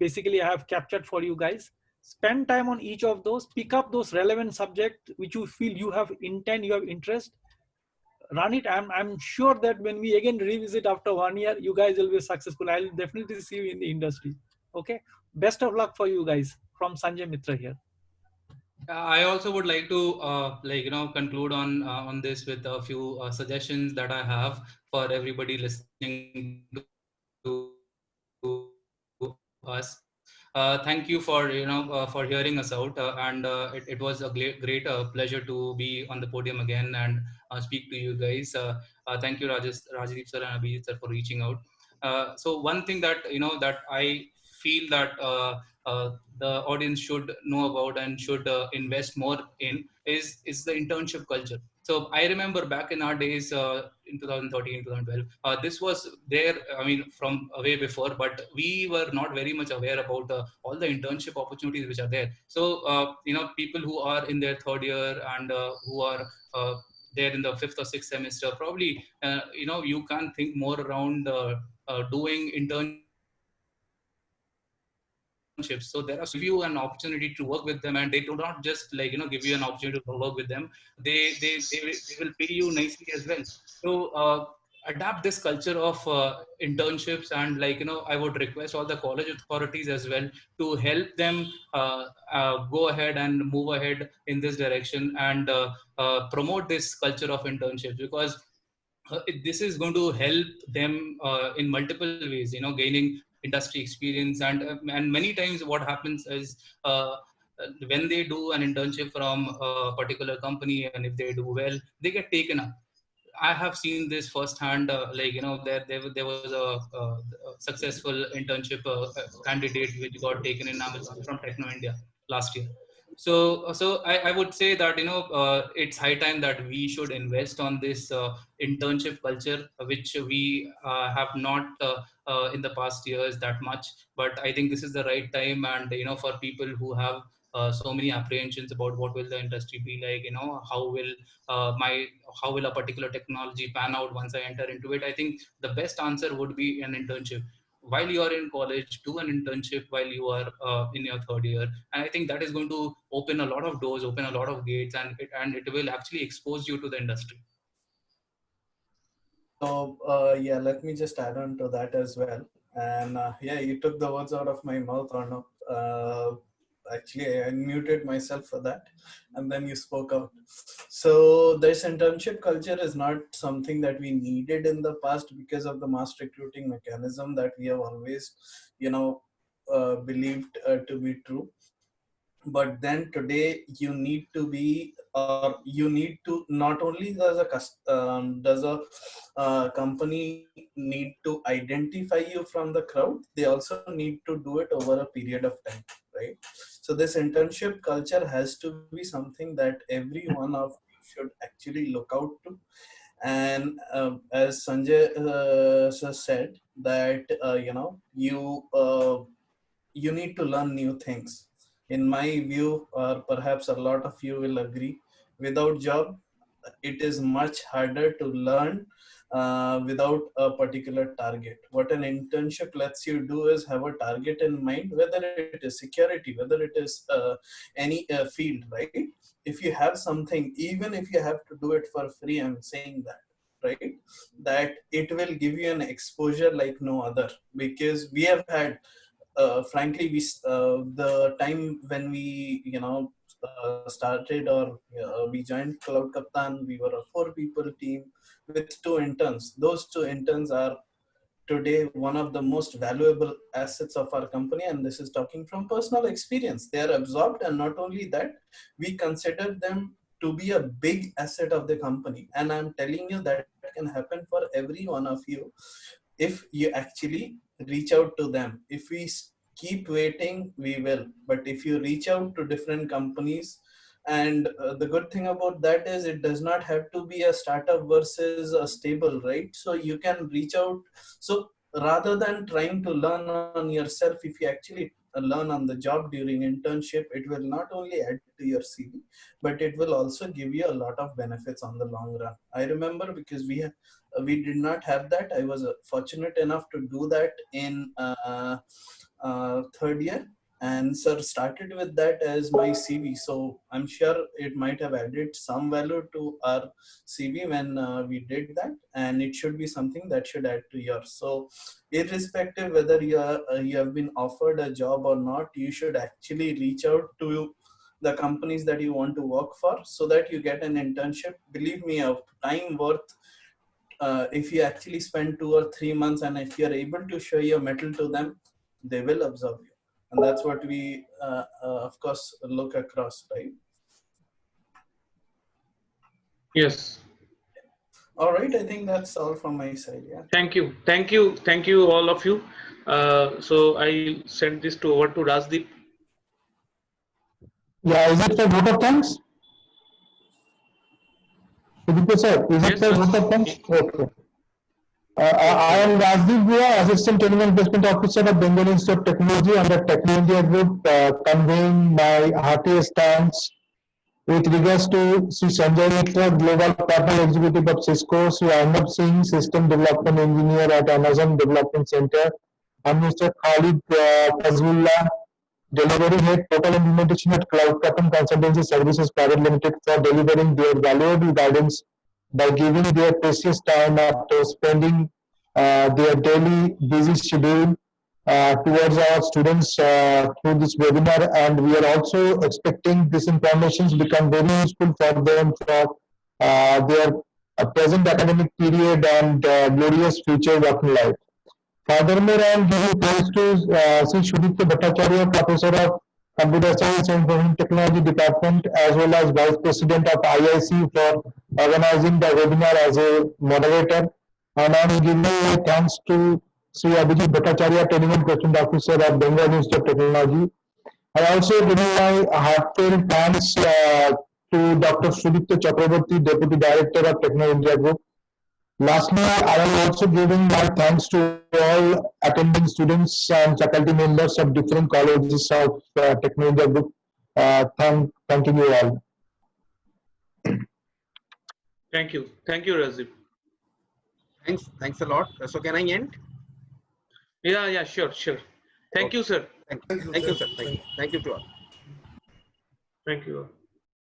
S3: basically I have captured for you guys. Spend time on each of those, pick up those relevant subject which you feel you have intent, you have interest, run it. I'm sure that when we again revisit after 1 year, you guys will be successful. I'll definitely see you in the industry. Okay, best of luck for you guys from Sanjay Mitra here.
S4: I also would like to conclude on this with a few suggestions that I have for everybody listening to us. Thank you for for hearing us out, and it was a great pleasure to be on the podium again and speak to you guys. Thank you, Rajdeep sir and Abhijit sir, for reaching out. So one thing that that I feel that the audience should know about and should invest more in is the internship culture. So I remember back in our days, in 2013, 2012, this was there. I mean, from way before, but we were not very much aware about all the internship opportunities which are there. So people who are in their third year and who are there in the fifth or sixth semester, probably you can think more around doing internships. So there are so many opportunities to work with them, and they do not just give you an opportunity to work with them. They will pay you nicely as well. So adapt this culture of internships, and I would request all the college authorities as well to help them go ahead and move ahead in this direction, and promote this culture of internships, because this is going to help them in multiple ways, gaining industry experience. And many times what happens is, when they do an internship from a particular company, and if they do well, they get taken up. I have seen this firsthand. There was a successful internship candidate which got taken in Amazon from Techno India last year. So I would say that it's high time that we should invest on this internship culture, which we have not in the past years that much. But I think this is the right time, and for people who have so many apprehensions about what will the industry be like, my how will a particular technology pan out once I enter into it. I think the best answer would be an internship. While you are in college, do an internship while you are in your third year, and I think that is going to open a lot of doors, open a lot of gates, and it will actually expose you to the industry.
S5: So yeah, let me just add on to that as well. And yeah, you took the words out of my mouth, Arnav. Actually, I muted myself for that, and then you spoke out. So this internship culture is not something that we needed in the past because of the mass recruiting mechanism that we have always, believed to be true. But then today you need to be, or you need to, not only does a company need to identify you from the crowd, they also need to do it over a period of time, right? So this internship culture has to be something that every one of you should actually look out to. And as Sanjay sir said, that you need to learn new things. In my view, or perhaps a lot of you will agree, without job it is much harder to learn without a particular target. What an internship lets you do is have a target in mind, whether it is security, whether it is any field, right? If you have something, even if you have to do it for free, I'm saying that, right, that it will give you an exposure like no other. Because we have had frankly, the time when we started, or we joined Cloud Kaptan, we were a 4-people team with 2 interns. Those 2 interns are today one of the most valuable assets of our company, and this is talking from personal experience. They are absorbed, and not only that, we consider them to be a big asset of the company. And I'm telling you that can happen for every one of you if you actually reach out to them. If we keep waiting, we will. But if you reach out to different companies, and the good thing about that is it does not have to be a startup versus a stable, right? So you can reach out. So rather than trying to learn on yourself, if you actually learn on the job during internship, it will not only add to your CV, but it will also give you a lot of benefits on the long run. I remember, because we did not have that. I was fortunate enough to do that in 3rd year, and sir started with that as my CV. So I'm sure it might have added some value to our CV when we did that, and it should be something that should add to yours. So irrespective whether you have been offered a job or not, you should actually reach out to the companies that you want to work for, so that you get an internship. Believe me, a time worth, if you actually spend 2 or 3 months, and if you're able to show your mettle to them, they will observe you. And that's what we of course look across, right?
S2: Yes.
S5: All right, I think that's all from my side. Yeah,
S2: Thank you all of you. So I send this to over to Rajdeep.
S1: Yeah, is it for vote of thanks? Sir, is it
S2: Yes,
S1: for
S2: sir.
S1: vote of thanks? Okay. I am Rajdeep Bua, Assistant Training and Placement Officer of Bengal Institute of Technology under Technology Group, conveying my heartiest thanks with regards to Sri Sanjay Mitra, Global Partner Executive of Cisco, Sri Arnab Singh, System Development Engineer at Amazon Development Center, and Mr. Khalid Fazlullah, Delivery Head Total Implementation at Cloud Captain Consultancy Services Private Limited, for delivering their valuable guidance by giving their precious time after spending their daily busy schedule towards our students through this webinar. And we are also expecting this information to become very useful for them for their present academic period and glorious future working life. Furthermore, I am giving praise to Sri Sudipta Bhattacharya, Professor of Computer Science and Information Technology Department, as well as Vice President of IIC, for organizing the webinar as a moderator. And I am giving my thanks to Sri Abhijit Bhattacharya, Training and Placement Officer at Bengal Institute of Technology. I also give my heartfelt thanks to Dr. Sudipta Chakraborty, Deputy Director of Techno India Group. Lastly, I am also giving my thanks to all attending students and faculty members of different colleges of Techno India Group. Thanking you all.
S2: Thank you, Rajdeep.
S11: Thanks a lot. So can I end?
S2: Yeah, sure. Thank you, sir.
S11: Thank you, sir. Thank you to all.
S2: Thank you.